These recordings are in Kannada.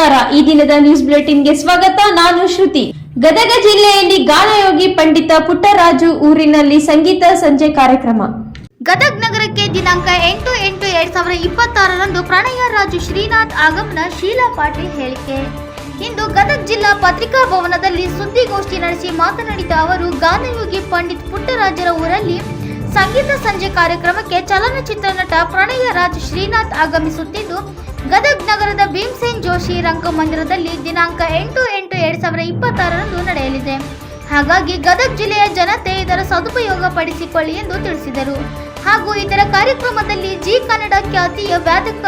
ನಮಸ್ಕಾರ. ಈ ದಿನದ ನ್ಯೂಸ್ ಬುಲೆಟಿನ್ಗೆ ಸ್ವಾಗತ. ನಾನು ಶ್ರುತಿ. ಗದಗ ಜಿಲ್ಲೆಯಲ್ಲಿ ಗಾನಯೋಗಿ ಪಂಡಿತ ಪುಟ್ಟರಾಜು ಊರಿನಲ್ಲಿ ಸಂಗೀತ ಸಂಜೆ ಕಾರ್ಯಕ್ರಮ. ಗದಗ ನಗರಕ್ಕೆ ದಿನಾಂಕ 8/8/2026 ಪ್ರಣಯ ರಾಜು ಶ್ರೀನಾಥ್ ಆಗಮನ. ಶೀಲಾ ಪಾಟೀಲ್ ಹೇಳಿಕೆ. ಇಂದು ಗದಗ ಜಿಲ್ಲಾ ಪತ್ರಿಕಾ ಭವನದಲ್ಲಿ ಸುದ್ದಿಗೋಷ್ಠಿ ನಡೆಸಿ ಮಾತನಾಡಿದ ಅವರು, ಗಾನಯೋಗಿ ಪಂಡಿತ್ ಪುಟ್ಟರಾಜರ ಊರಲ್ಲಿ ಸಂಗೀತ ಸಂಜೆ ಕಾರ್ಯಕ್ರಮಕ್ಕೆ ಚಲನಚಿತ್ರ ನಟ ಪ್ರಣಯ ರಾಜ್ ಶ್ರೀನಾಥ್ ಆಗಮಿಸುತ್ತಿದ್ದು, ಗದಗ ನಗರದ ಭೀಮಸೇನ್ ಜೋಶಿ ರಂಗಮಂದಿರದಲ್ಲಿ ದಿನಾಂಕ 8/8/2026 ನಡೆಯಲಿದೆ. ಹಾಗಾಗಿ ಗದಗ ಜಿಲ್ಲೆಯ ಜನತೆ ಇದರ ಸದುಪಯೋಗ ಪಡಿಸಿಕೊಳ್ಳಿ ಎಂದು ತಿಳಿಸಿದರು. ಹಾಗೂ ಇದರ ಕಾರ್ಯಕ್ರಮದಲ್ಲಿ ಜಿ ಕನ್ನಡ ಖ್ಯಾತಿಯ ವಾದಕ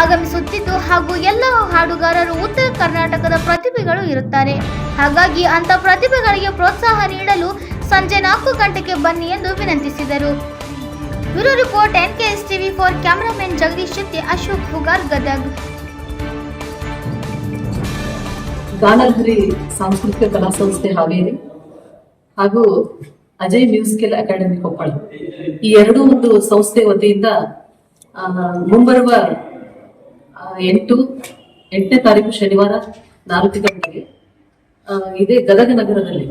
ಆಗಮಿಸುತ್ತಿದ್ದು, ಹಾಗೂ ಎಲ್ಲ ಹಾಡುಗಾರರು ಉತ್ತರ ಕರ್ನಾಟಕದ ಪ್ರತಿಭೆಗಳು ಇರುತ್ತಾರೆ. ಹಾಗಾಗಿ ಅಂತ ಪ್ರತಿಭೆಗಳಿಗೆ ಪ್ರೋತ್ಸಾಹ ನೀಡಲು ಸಂಜೆ 4 ಗಂಟೆಗೆ ಬನ್ನಿ ಎಂದು ವಿನಂತಿಸಿದರು. Bureau report NKSTV4. Cameraman Jagadish Shetty, Ashok Hugar, Gadag. Ganalahari ಸಾಂಸ್ಕೃತಿಕ ಕಲಾ ಸಂಸ್ಥೆ ಹಾವೇರಿ ಹಾಗೂ ಅಜಯ್ ಮ್ಯೂಸಿಕಲ್ ಅಕಾಡೆಮಿ ಕೊಪ್ಪಳ, ಈ ಎರಡೂ ಒಂದು ಸಂಸ್ಥೆ ವತಿಯಿಂದ ಮುಂಬರುವ 8ನೇ ತಾರೀಕು ಶನಿವಾರ 4 ಗಂಟೆಗೆ ಇದೇ ಗದಗ ನಗರದಲ್ಲಿ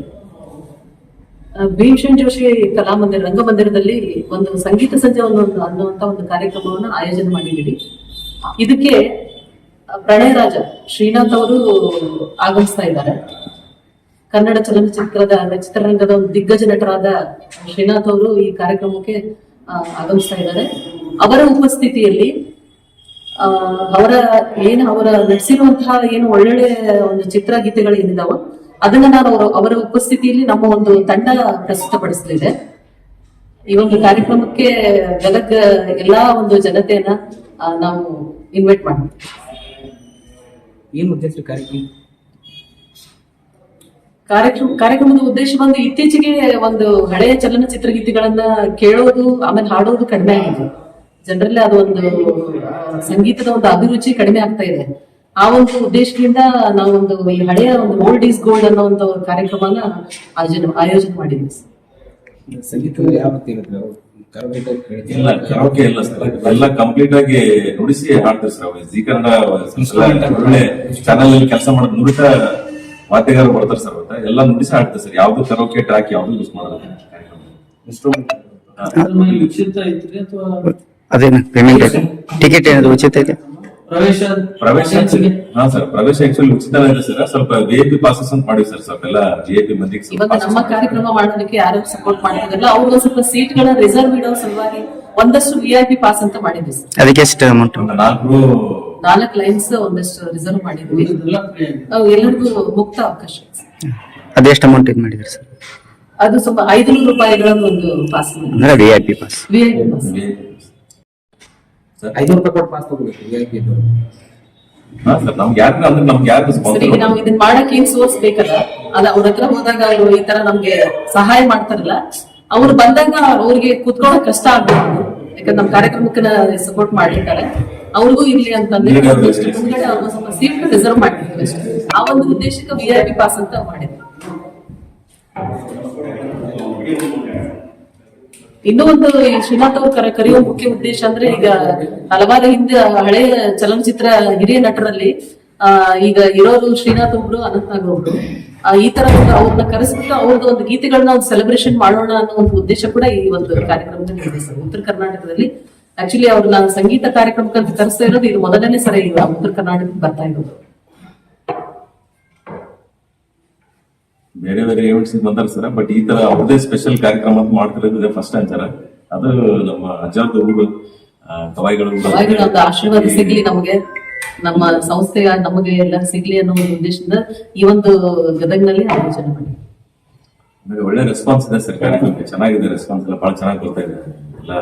ಭೀಮಸೇನ್ ಜೋಶಿ ರಂಗಮಂದಿರದಲ್ಲಿ ಒಂದು ಸಂಗೀತ ಸಂಜೆ ಅನ್ನುವಂತ ಒಂದು ಕಾರ್ಯಕ್ರಮವನ್ನು ಆಯೋಜನೆ ಮಾಡಿದ್ದೀವಿ. ಇದಕ್ಕೆ ಪ್ರಣಯ ರಾಜ ಶ್ರೀನಾಥ್ ಅವರು ಆಗಮಿಸ್ತಾ ಇದ್ದಾರೆ. ಕನ್ನಡ ಚಿತ್ರರಂಗದ ಒಂದು ದಿಗ್ಗಜ ನಟರಾದ ಶ್ರೀನಾಥ್ ಅವರು ಈ ಕಾರ್ಯಕ್ರಮಕ್ಕೆ ಆಗಮಿಸ್ತಾ ಇದ್ದಾರೆ. ಅವರ ಉಪಸ್ಥಿತಿಯಲ್ಲಿ ಅವರ ನಟಿಸಿರುವಂತಹ ಏನು ಒಳ್ಳೊಳ್ಳೆ ಒಂದು ಚಿತ್ರಗೀತೆಗಳು ಏನಿದಾವೋ ಅದನ್ನ ನಾನು ಅವರ ಉಪಸ್ಥಿತಿಯಲ್ಲಿ ನಮ್ಮ ಒಂದು ತಂಡ ಪ್ರಸ್ತುತಪಡಿಸಲಿದೆ. ಈ ಒಂದು ಕಾರ್ಯಕ್ರಮಕ್ಕೆ ಗದಗ ಎಲ್ಲಾ ಒಂದು ಜನತೆಯನ್ನ ನಾವು ಇನ್ವೈಟ್ ಮಾಡ್ತೀವಿ. ಏನು ಉದ್ದೇಶ ಕಾರ್ಯಕ್ರಮದ ಉದ್ದೇಶ ಬಂದು ಇತ್ತೀಚೆಗೆ ಒಂದು ಹಳೆಯ ಚಲನಚಿತ್ರ ಗೀತೆಗಳನ್ನ ಕೇಳೋದು ಆಮೇಲೆ ಹಾಡೋದು ಕಡಿಮೆ ಆಗಿದೆ. ಜನರಲ್ಲಿ ಅದು ಒಂದು ಸಂಗೀತದ ಒಂದು ಅಭಿರುಚಿ ಕಡಿಮೆ ಆಗ್ತಾ ಇದೆ. ಆ ಒಂದು ಉದ್ದೇಶದಿಂದ ನಾವೊಂದು ಈ ಹಳೆಯ ಒಂದು ಓಲ್ಡ್ ಈಸ್ ಗೋಲ್ಡ್ ಅನ್ನೋ ಒಂದು ಕಾರ್ಯಕ್ರಮನ ಆಯೋಜನೆ ಮಾಡಿದ್ವಿ. ಎಲ್ಲ ಕಂಪ್ಲೀಟ್ ಆಗಿ ನುಡಿಸಿ ಹಾಡ್ತಾರೆ ಸರ್. ಜಿ ಕನ್ನಡ ಒಳ್ಳೆ ಚಾನಲ್ ಅಲ್ಲಿ ಕೆಲಸ ಮಾಡೋದು ನುಡಿತ ವಾದ್ಯಗಾರ ಬರ್ತಾರೆ ಸರ್. ಎಲ್ಲ ನುಡಿಸಿ ಹಾಡ್ತಾರೆ ಸರ್. ಯಾವ್ದು ಕರೋಕೆ ಟ್ರ್ಯಾಕ್ ಯಾವ್ದು ಯೂಸ್ ಮಾಡೋದು. ಅದೇನು ಪೇಮೆಂಟ್ ಟಿಕೆಟ್ ಏನಾದ್ರು ಉಚಿತ ಇದೆ? ಪ್ರವೇಶ ಹಾ ಸರ್, ಪ್ರವೇಶ ಆಕ್ಚುಲಿ ಉಚಿತನೇ ಇದೆ ಸರ್. ಸ್ವಲ್ಪ VIP ಪಾಸಸ್ ಅಂತ ಮಾಡಿವಿ ಸರ್. ಸ್ವಲ್ಪ ಎಲ್ಲ VIP ಮಂದಿಗೆ ಇವಾಗ ನಮ್ಮ ಕಾರ್ಯಕ್ರಮ ಮಾಡೋದಕ್ಕೆ ಯಾರು ಸಪೋರ್ಟ್ ಮಾಡ್ತಿದ್ರಲ್ಲ ಅವ್ರಿಗೆ ಸ್ವಲ್ಪ ಸೀಟ್ ಗಳ ರಿಸರ್ವ್ ಇಡೋ ಸಲುವಾಗಿ ಒಂದಷ್ಟು VIP ಪಾಸ್ ಅಂತ ಮಾಡಿದ್ವಿ ಸರ್. ಅದಕ್ಕೆ ಎಷ್ಟು ಅಮೌಂಟ್? 4 ಲೈನ್ಸ್ ಒಂದಷ್ಟು ರಿಸರ್ವ್ ಮಾಡಿದ್ವಿ. ಎಲ್ಲರಿಗೂ ಮುಕ್ತ ಅವಕಾಶ. ಅದೆಷ್ಟು ಅಮೌಂಟ್ ಇದು ಮಾಡಿದ್ರಿ ಸರ್? ಅದು ಸ್ವಲ್ಪ 500 ರೂಪಾಯಿಗಳ ಒಂದು ಪಾಸ್. ಅಂದ್ರೆ VIP ಪಾಸ್. 500 ರೂಪಾಯಿ ಕೊಟ್ಟು ಪಾಸ್ ತಗೋಬೇಕು VIP. ನಮ್ಗೆ ನಾವು ಇದನ್ನ ಮಾಡಕ್ ಏನ್ ಸೋರ್ಸ್ ಬೇಕಲ್ಲ, ಅದ ಅವ್ರ ಹತ್ರ ಹೋದಾಗ ಅವರು ಈ ತರ ನಮ್ಗೆ ಸಹಾಯ ಮಾಡ್ತಾರಲ್ಲ, ಅವ್ರು ಬಂದಾಗ ಅವ್ರಿಗೆ ಕುತ್ಕೊಳ್ಳೋಕ್ ಕಷ್ಟ ಆಗ್ಬೇಕು. ಯಾಕಂದ್ರೆ ನಮ್ ಕಾರ್ಯಕ್ರಮಕ್ಕೆ ಸಪೋರ್ಟ್ ಮಾಡಿರ್ತಾರೆ. ಅವ್ರಿಗೂ ಇರ್ಲಿ ಅಂತಂದ್ರೆ ಮುಂದ್ಗಡೆ ಅವ್ರಿಗೆ ಸ್ವಲ್ಪ ಸೀಟ್ ರಿಸರ್ವ್ ಮಾಡಿರ್ತೀವಿ ಅಷ್ಟೇ. ಆ ಒಂದು ಉದ್ದೇಶಕ್ಕೆ VIP ಪಾಸ್ ಅಂತ ಮಾಡಿದ್ವಿ. ಇನ್ನೂ ಒಂದು ಶ್ರೀನಾಥ್ ಅವ್ರು ಕರೆಯುವ ಮುಖ್ಯ ಉದ್ದೇಶ ಅಂದ್ರೆ, ಈಗ ಹಲವಾರು ಹಿಂದೆ ಹಳೆಯ ಚಲನಚಿತ್ರ ಹಿರಿಯ ನಟರಲ್ಲಿ ಈಗ ಇರೋರು ಶ್ರೀನಾಥ್ ಒಬ್ರು, ಅನಂತನಾಗ್ ಒಬ್ರು. ಈ ತರ ಅವ್ರನ್ನ ಕರೆಸ್ಬಿಟ್ಟು ಅವ್ರದ್ದು ಒಂದು ಗೀತೆಗಳನ್ನ ಒಂದು ಸೆಲೆಬ್ರೇಷನ್ ಮಾಡೋಣ ಅನ್ನೋ ಒಂದು ಉದ್ದೇಶ ಕೂಡ ಈ ಒಂದು ಕಾರ್ಯಕ್ರಮದಲ್ಲಿ ಇದೆ ಸರ್. ಉತ್ತರ ಕರ್ನಾಟಕದಲ್ಲಿ ಆಕ್ಚುಲಿ ಅವ್ರನ್ನ ಸಂಗೀತ ಕಾರ್ಯಕ್ರಮಕ್ಕೆ ಅಂತ ಕರೆಸ್ತಾ ಇರೋದು ಇದು ಮೊದಲನೇ ಸರಿ ಈಗ ಉತ್ತರ ಕರ್ನಾಟಕಕ್ಕೆ ಬರ್ತಾ ಇರೋದು. ಬೇರೆ ಬೇರೆ ಈವೆಂಟ್ಸ್ ಬಂದಾರ ಸರ್. ಬಟ್ ಈ ತರ ಅವ್ರದೇ ಸ್ಪೆಷಲ್ ಕಾರ್ಯಕ್ರಮ ಅಂತ ಮಾಡ್ತಿರೋದು ಫಸ್ಟ್ ಟೈಮ್ ಸರ್. ಅದು ನಮ್ಮ ಅಜ್ಜಾರ್ದ ಊರು ಕವಾಯಿಗಳು ಒಂದು ಆಶೀರ್ವಾದ ಸಿಗ್ಲಿ ನಮಗೆ, ನಮ್ಮ ಸಂಸ್ಥೆಯ ನಮಗೆ ಎಲ್ಲ ಸಿಗ್ಲಿ ಅನ್ನೋ ಒಂದು ಉದ್ದೇಶದಿಂದ ಈ ಒಂದು ಗದಗ್ನಲ್ಲಿ ಆಯೋಜನೆ ಮಾಡಿ. ಒಳ್ಳೆ ರೆಸ್ಪಾನ್ಸ್ ಇದೆ ಸರ್. ಕಾರ್ಯಕ್ರಮಕ್ಕೆ ಚೆನ್ನಾಗಿದೆ ರೆಸ್ಪಾನ್ಸ್ ಎಲ್ಲ ಬಹಳ ಚೆನ್ನಾಗಿ ಬರ್ತಾ ಇದೆ ಎಲ್ಲ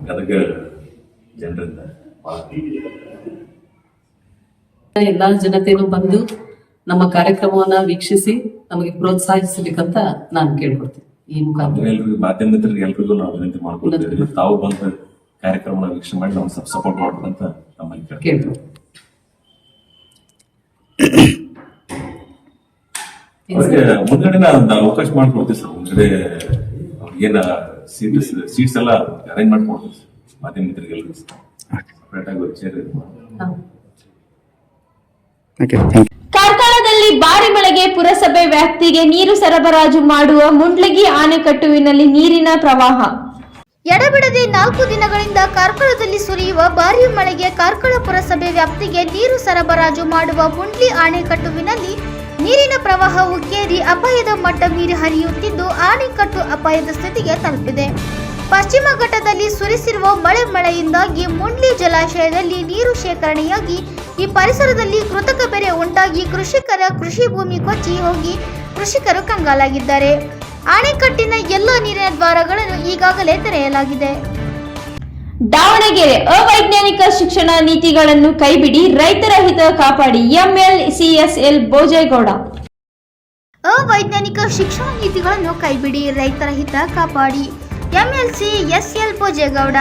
ಗದಗ ಜನರಿಂದ. ಎಲ್ಲಾ ಜನತೆನೂ ಬಂದು ನಮ್ಮ ಕಾರ್ಯಕ್ರಮವನ್ನ ವೀಕ್ಷಿಸಿ ನಮಗೆ ಪ್ರೋತ್ಸಾಹಿಸಬೇಕಂತ ನಾನು ಕೇಳ್ಕೊಡ್ತೀನಿ. ಈ ಮುಖಾಂತರ ಎಲ್ರಿಗೂ ಮಾಧ್ಯಮ ಮಿತ್ರರಿಗೆ ಎಲ್ರಿಗೂ ನಾವು ವಿನಂತಿ ಮಾಡ್ಕೊಳ್ತೇವೆ, ತಾವು ಬಂದ ಕಾರ್ಯಕ್ರಮ ವೀಕ್ಷಣೆ ಮಾಡಿ ನಾವು ಸಪೋರ್ಟ್ ಮಾಡ್ಬೇಕಂತ ನಮ್ಮಲ್ಲಿ ಕೇಳ್ಬೋದು. ಮುಂದ್ಗಡೆ ಅವಕಾಶ ಮಾಡ್ಕೊಡ್ತೀವಿ ಸರ್. ಮುಂದ್ಗಡೆ ಏನ ಸೀಟ್ಸ್ ಎಲ್ಲ ಅರೇಂಜ್ ಮಾಡ್ಕೊಡ್ತೀವಿ ಮಾಧ್ಯಮ ಮಿತ್ರರಿಗೆಲ್ಲ ಸಪರೇಟ್ ಆಗಿ ಚೇರ್ ಓಕೆ ಥ್ಯಾಂಕ್ ಯು. ಕಾರ್ಕಳದಲ್ಲಿ ಭಾರಿ ಮಳೆಗೆ ಪುರಸಭೆ ವ್ಯಾಪ್ತಿಗೆ ನೀರು ಸರಬರಾಜು ಮಾಡುವ ಮುಂಡ್ಲಗಿ ಆಣೆಕಟ್ಟುವಿನಲ್ಲಿ ನೀರಿನ ಪ್ರವಾಹ. ಎಡಬಿಡದೆ 4 ದಿನಗಳಿಂದ ಕಾರ್ಕಳದಲ್ಲಿ ಸುರಿಯುವ ಭಾರೀ ಮಳೆಗೆ ಕಾರ್ಕಳ ಪುರಸಭೆ ವ್ಯಾಪ್ತಿಗೆ ನೀರು ಸರಬರಾಜು ಮಾಡುವ ಮುಂಡ್ಲಿ ಅಣೆಕಟ್ಟುವಿನಲ್ಲಿ ನೀರಿನ ಪ್ರವಾಹ ಉಕ್ಕೇರಿ ಅಪಾಯದ ಮಟ್ಟ ಮೀರಿ ಹರಿಯುತ್ತಿದ್ದು ಅಣೆಕಟ್ಟು ಅಪಾಯದ ಸ್ಥಿತಿಗೆ ತಲುಪಿದೆ. ಪಶ್ಚಿಮ ಘಟ್ಟದಲ್ಲಿ ಸುರಿಸಿರುವ ಮಳೆಯಿಂದಾಗಿ ಮುಂಡ್ಲಿ ಜಲಾಶಯದಲ್ಲಿ ನೀರು ಶೇಖರಣೆಯಾಗಿ ಈ ಪರಿಸರದಲ್ಲಿ ಕೃತಕ ಬೆರೆ ಉಂಟಾಗಿ ಕೃಷಿಕರ ಕೃಷಿ ಭೂಮಿ ಕೊಚ್ಚಿ ಹೋಗಿ ಕೃಷಿಕರು ಕಂಗಾಲಾಗಿದ್ದಾರೆ. ಅಣೆಕಟ್ಟಿನ ಎಲ್ಲ ನೀರಿನ ದ್ವಾರಗಳನ್ನು ಈಗಾಗಲೇ ತೆರೆಯಲಾಗಿದೆ. ದಾವಣಗೆರೆ ಅವೈಜ್ಞಾನಿಕ ಶಿಕ್ಷಣ ನೀತಿಗಳನ್ನು ಕೈಬಿಡಿ, ರೈತರ ಹಿತ ಕಾಪಾಡಿ. MLCSL ಬೋಜೇಗೌಡ. ಅವೈಜ್ಞಾನಿಕ ಶಿಕ್ಷಣ ನೀತಿಗಳನ್ನು ಕೈಬಿಡಿ, ರೈತರ ಹಿತ ಕಾಪಾಡಿ. MLCSL ಬೋಜೇಗೌಡ.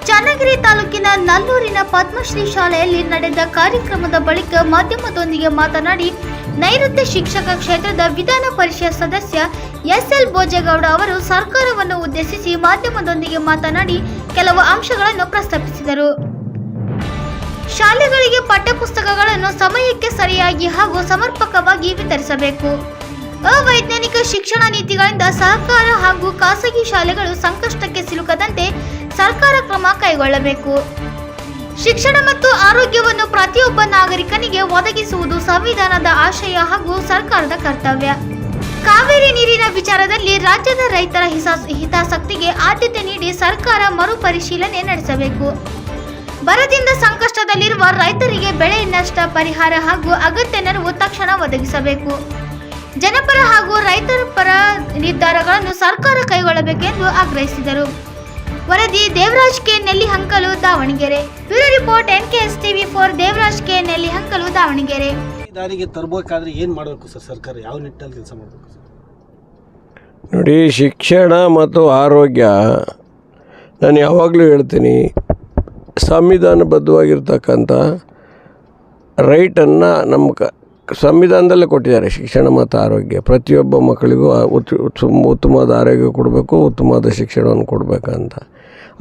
ಚನ್ನಗಿರಿ ತಾಲೂಕಿನ ನಲ್ಲೂರಿನ ಪದ್ಮಶ್ರೀ ಶಾಲೆಯಲ್ಲಿ ನಡೆದ ಕಾರ್ಯಕ್ರಮದ ಬಳಿಕ ಮಾಧ್ಯಮದೊಂದಿಗೆ ಮಾತನಾಡಿ ನೈಋತ್ಯ ಶಿಕ್ಷಕ ಕ್ಷೇತ್ರದ ವಿಧಾನ ಪರಿಷತ್ ಸದಸ್ಯ SL ಬೋಜೇಗೌಡ ಅವರು ಸರ್ಕಾರವನ್ನು ಉದ್ದೇಶಿಸಿ ಮಾಧ್ಯಮದೊಂದಿಗೆ ಮಾತನಾಡಿ ಕೆಲವು ಅಂಶಗಳನ್ನು ಪ್ರಸ್ತಾಪಿಸಿದರು. ಶಾಲೆಗಳಿಗೆ ಪಠ್ಯಪುಸ್ತಕಗಳನ್ನು ಸಮಯಕ್ಕೆ ಸರಿಯಾಗಿ ಹಾಗೂ ಸಮರ್ಪಕವಾಗಿ ವಿತರಿಸಬೇಕು. ಅವೈಜ್ಞಾನಿಕ ಶಿಕ್ಷಣ ನೀತಿಗಳಿಂದ ಸಹಕಾರ ಹಾಗೂ ಖಾಸಗಿ ಶಾಲೆಗಳು ಸಂಕಷ್ಟಕ್ಕೆ ಸಿಲುಕದಂತೆ ಸರ್ಕಾರ ಕ್ರಮ ಕೈಗೊಳ್ಳಬೇಕು. ಶಿಕ್ಷಣ ಮತ್ತು ಆರೋಗ್ಯವನ್ನು ಪ್ರತಿಯೊಬ್ಬ ನಾಗರಿಕನಿಗೆ ಒದಗಿಸುವುದು ಸಂವಿಧಾನದ ಆಶಯ ಹಾಗೂ ಸರ್ಕಾರದ ಕರ್ತವ್ಯ. ಕಾವೇರಿ ನೀರಿನ ವಿಚಾರದಲ್ಲಿ ರಾಜ್ಯದ ರೈತರ ಹಿತಾಸಕ್ತಿಗೆ ಆದ್ಯತೆ ನೀಡಿ ಸರ್ಕಾರ ಮರುಪರಿಶೀಲನೆ ನಡೆಸಬೇಕು. ಬರದಿಂದ ಸಂಕಷ್ಟದಲ್ಲಿರುವ ರೈತರಿಗೆ ಬೆಳೆ ನಷ್ಟ ಪರಿಹಾರ ಹಾಗೂ ಅಗತ್ಯ ನೆರವು ತಕ್ಷಣ ಒದಗಿಸಬೇಕು. ಜನಪರ ಹಾಗೂ ರೈತರ ಪರ ನಿರ್ಧಾರಗಳನ್ನು ಸರ್ಕಾರ ಕೈಗೊಳ್ಳಬೇಕೆಂದು ಆಗ್ರಹಿಸಿದರು. ವರದಿ Devaraj K Nellihankalu, Davanagere. Bureau report NKS TV4. Devaraj K Nellihankalu, Davanagere. ದಾರಿಗೆ ತರಬೇಕಾದ್ರೆ ಏನು ಮಾಡಬೇಕು ಸರ್? ಸರ್ಕಾರ ಯಾವ ನಿಟ್ಟಿನಲ್ಲಿ ಕೆಲಸ ಮಾಡಬೇಕು ಸರ್? ನೋಡಿ, ಶಿಕ್ಷಣ ಮತ್ತು ಆರೋಗ್ಯ ನಾನು ಯಾವಾಗಲೂ ಹೇಳ್ತೀನಿ, ಸಂವಿಧಾನಬದ್ಧವಾಗಿರ್ತಕ್ಕಂಥ ರೈಟನ್ನು ನಮ್ಮ ಸಂವಿಧಾನದಲ್ಲೇ ಕೊಟ್ಟಿದ್ದಾರೆ. ಶಿಕ್ಷಣ ಮತ್ತು ಆರೋಗ್ಯ ಪ್ರತಿಯೊಬ್ಬ ಮಕ್ಕಳಿಗೂ ಉತ್ತಮವಾದ ಆರೋಗ್ಯ ಕೊಡಬೇಕು, ಉತ್ತಮವಾದ ಶಿಕ್ಷಣವನ್ನು ಕೊಡಬೇಕಂತ.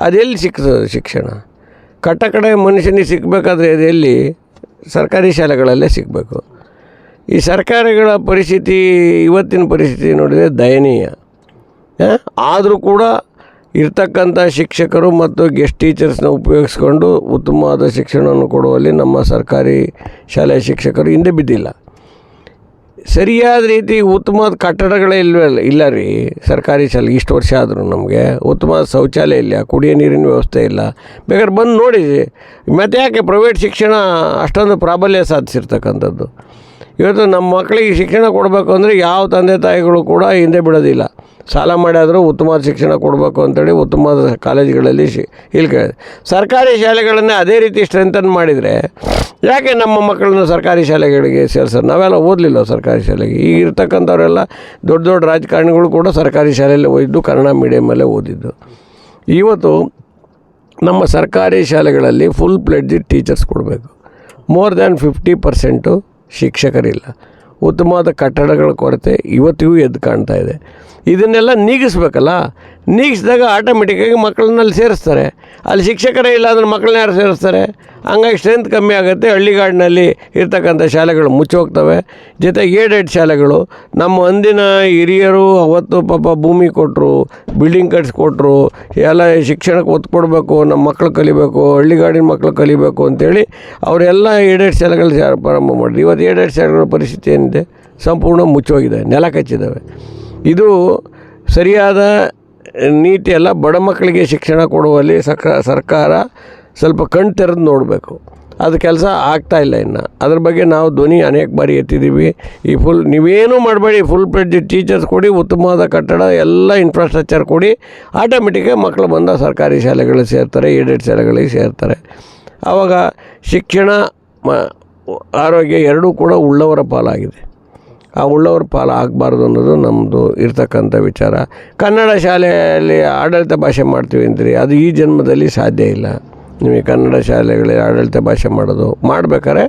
ಅದೆಲ್ಲಿ ಸಿಗ್ತದೆ ಶಿಕ್ಷಣ? ಕಟ್ಟಕಡೆ ಮನುಷ್ಯನಿಗೆ ಸಿಗಬೇಕಾದ್ರೆ ಅದೆಲ್ಲಿ? ಸರ್ಕಾರಿ ಶಾಲೆಗಳಲ್ಲೇ ಸಿಗಬೇಕು. ಈ ಸರ್ಕಾರಗಳ ಪರಿಸ್ಥಿತಿ, ಇವತ್ತಿನ ಪರಿಸ್ಥಿತಿ ನೋಡಿದರೆ ದಯನೀಯ. ಆದರೂ ಕೂಡ ಇರ್ತಕ್ಕಂಥ ಶಿಕ್ಷಕರು ಮತ್ತು ಗೆಸ್ಟ್ ಟೀಚರ್ಸ್ನ ಉಪಯೋಗಿಸ್ಕೊಂಡು ಉತ್ತಮವಾದ ಶಿಕ್ಷಣವನ್ನು ಕೊಡುವಲ್ಲಿ ನಮ್ಮ ಸರ್ಕಾರಿ ಶಾಲೆಯ ಶಿಕ್ಷಕರು ಹಿಂದೆ ಬಿದ್ದಿಲ್ಲ. ಸರಿಯಾದ ರೀತಿ ಉತ್ತಮವಾದ ಕಟ್ಟಡಗಳೇ ಇಲ್ಲ ರೀ ಸರ್ಕಾರಿ ಶಾಲೆ. ಇಷ್ಟು ವರ್ಷ ಆದರೂ ನಮಗೆ ಉತ್ತಮವಾದ ಶೌಚಾಲಯ ಇಲ್ಲ, ಕುಡಿಯೋ ನೀರಿನ ವ್ಯವಸ್ಥೆ ಇಲ್ಲ. ಬೇಕಾದ್ರೆ ಬಂದು ನೋಡಿ, ಮತ್ತು ಯಾಕೆ ಪ್ರೈವೇಟ್ ಶಿಕ್ಷಣ ಅಷ್ಟೊಂದು ಪ್ರಾಬಲ್ಯ ಸಾಧಿಸಿರ್ತಕ್ಕಂಥದ್ದು? ಇವತ್ತು ನಮ್ಮ ಮಕ್ಕಳಿಗೆ ಶಿಕ್ಷಣ ಕೊಡಬೇಕು ಅಂದರೆ ಯಾವ ತಂದೆ ತಾಯಿಗಳು ಕೂಡ ಹಿಂದೆ ಬಿಡೋದಿಲ್ಲ. ಸಾಲ ಮಾಡಿಯಾದರೂ ಉತ್ತಮವಾದ ಶಿಕ್ಷಣ ಕೊಡಬೇಕು ಅಂತೇಳಿ ಉತ್ತಮವಾದ ಕಾಲೇಜುಗಳಲ್ಲಿ ಸರ್ಕಾರಿ ಶಾಲೆಗಳನ್ನೇ ಅದೇ ರೀತಿ ಸ್ಟ್ರೆಂಥನ್ ಮಾಡಿದರೆ ಯಾಕೆ ನಮ್ಮ ಮಕ್ಕಳನ್ನ ಸರ್ಕಾರಿ ಶಾಲೆಗಳಿಗೆ ಸೇರಿಸೋದು? ನಾವೆಲ್ಲ ಓದಲಿಲ್ಲ ಸರ್ಕಾರಿ ಶಾಲೆಗೆ. ಈಗ ಇರ್ತಕ್ಕಂಥವರೆಲ್ಲ ದೊಡ್ಡ ದೊಡ್ಡ ರಾಜಕಾರಣಿಗಳು ಕೂಡ ಸರ್ಕಾರಿ ಶಾಲೆಯಲ್ಲಿ ಓದಿದ್ದು, ಕನ್ನಡ ಮೀಡಿಯಮಲ್ಲೇ ಓದಿದ್ದು. ಇವತ್ತು ನಮ್ಮ ಸರ್ಕಾರಿ ಶಾಲೆಗಳಲ್ಲಿ ಫುಲ್ ಪ್ಲೆಡ್ಜ್ ಟೀಚರ್ಸ್ ಕೊಡಬೇಕು. More than 50% ಶಿಕ್ಷಕರಿಲ್ಲ. ಉತ್ತಮವಾದ ಕಟ್ಟಡಗಳ ಕೊರತೆ ಇವತ್ತಿಗೂ ಎದ್ದು ಕಾಣ್ತಾ ಇದೆ. ಇದನ್ನೆಲ್ಲ ನೀಗಿಸ್ಬೇಕಲ್ಲ. ನೀಗಿಸಿದಾಗ ಆಟೋಮೆಟಿಕ್ಕಾಗಿ ಮಕ್ಕಳನ್ನಲ್ಲಿ ಸೇರಿಸ್ತಾರೆ. ಅಲ್ಲಿ ಶಿಕ್ಷಕರೇ ಇಲ್ಲ ಅಂದರೆ ಮಕ್ಕಳನ್ನ ಯಾರು ಸೇರಿಸ್ತಾರೆ? ಹಂಗಾಗಿ ಸ್ಟ್ರೆಂತ್ ಕಮ್ಮಿ ಆಗುತ್ತೆ. ಹಳ್ಳಿಗಾಡಿನಲ್ಲಿ ಇರ್ತಕ್ಕಂಥ ಶಾಲೆಗಳು ಮುಚ್ಚೋಗ್ತವೆ. ಜೊತೆಗೆ ಏಡೆಡ್ ಶಾಲೆಗಳು, ನಮ್ಮ ಅಂದಿನ ಹಿರಿಯರು ಅವತ್ತು ಪಾಪ ಭೂಮಿ ಕೊಟ್ಟರು, ಬಿಲ್ಡಿಂಗ್ ಕಟ್ಸ್ಕೊಟ್ರು, ಎಲ್ಲ ಶಿಕ್ಷಣಕ್ಕೆ ಒತ್ತು ಕೊಡಬೇಕು, ನಮ್ಮ ಮಕ್ಕಳು ಕಲಿಬೇಕು, ಹಳ್ಳಿಗಾಡಿನ ಮಕ್ಕಳು ಕಲಿಬೇಕು ಅಂತೇಳಿ ಅವರೆಲ್ಲ ಏಡೆಡ್ ಶಾಲೆಗಳು ಪ್ರಾರಂಭ ಮಾಡಿದ್ರು. ಇವತ್ತು ಏಡೆಡ್ ಶಾಲೆಗಳ ಪರಿಸ್ಥಿತಿ ಏನಿದೆ? ಸಂಪೂರ್ಣ ಮುಚ್ಚೋಗಿದೆ, ನೆಲ ಕಚ್ಚಿದ್ದಾವೆ. ಇದು ಸರಿಯಾದ ನೀತಿ ಅಲ್ಲ. ಬಡ ಮಕ್ಕಳಿಗೆ ಶಿಕ್ಷಣ ಕೊಡುವಲ್ಲಿ ಸರ್ಕಾರ ಸ್ವಲ್ಪ ಕಣ್ಣು ತೆರೆದು ನೋಡಬೇಕು. ಅದು ಕೆಲಸ ಆಗ್ತಾಯಿಲ್ಲ ಇನ್ನು. ಅದ್ರ ಬಗ್ಗೆ ನಾವು ಧ್ವನಿ ಅನೇಕ ಬಾರಿ ಎತ್ತಿದ್ದೀವಿ. ಈ ನೀವೇನೂ ಮಾಡಬೇಡಿ, ಫುಲ್ ಪ್ಲೆಡ್ಜ್ ಟೀಚರ್ಸ್ ಕೊಡಿ, ಉತ್ತಮವಾದ ಕಟ್ಟಡ ಎಲ್ಲ ಇನ್ಫ್ರಾಸ್ಟ್ರಕ್ಚರ್ ಕೊಡಿ, ಆಟೋಮೆಟಿಕ್ಕಾಗಿ ಮಕ್ಕಳು ಬಂದ ಸರ್ಕಾರಿ ಶಾಲೆಗಳಿಗೆ ಸೇರ್ತಾರೆ, ಏಡೆಡ್ ಶಾಲೆಗಳಿಗೆ ಸೇರ್ತಾರೆ. ಆವಾಗ ಶಿಕ್ಷಣ ಆರೋಗ್ಯ ಎರಡೂ ಕೂಡ ಉಳ್ಳವರ ಪಾಲಾಗಿದೆ. ಆ ಉಳ್ಳವರ ಪಾಲು ಆಗಬಾರ್ದು ಅನ್ನೋದು ನಮ್ಮದು ಇರ್ತಕ್ಕಂಥ ವಿಚಾರ. ಕನ್ನಡ ಶಾಲೆಯಲ್ಲಿ ಆಡಳಿತ ಭಾಷೆ ಮಾಡ್ತೀವಿ ಅಂತೀರಿ, ಅದು ಈ ಜನ್ಮದಲ್ಲಿ ಸಾಧ್ಯ ಇಲ್ಲ. ನಿಮಗೆ ಕನ್ನಡ ಶಾಲೆಗಳಲ್ಲಿ ಆಡಳಿತ ಭಾಷೆ ಮಾಡಬೇಕಾದ್ರೆ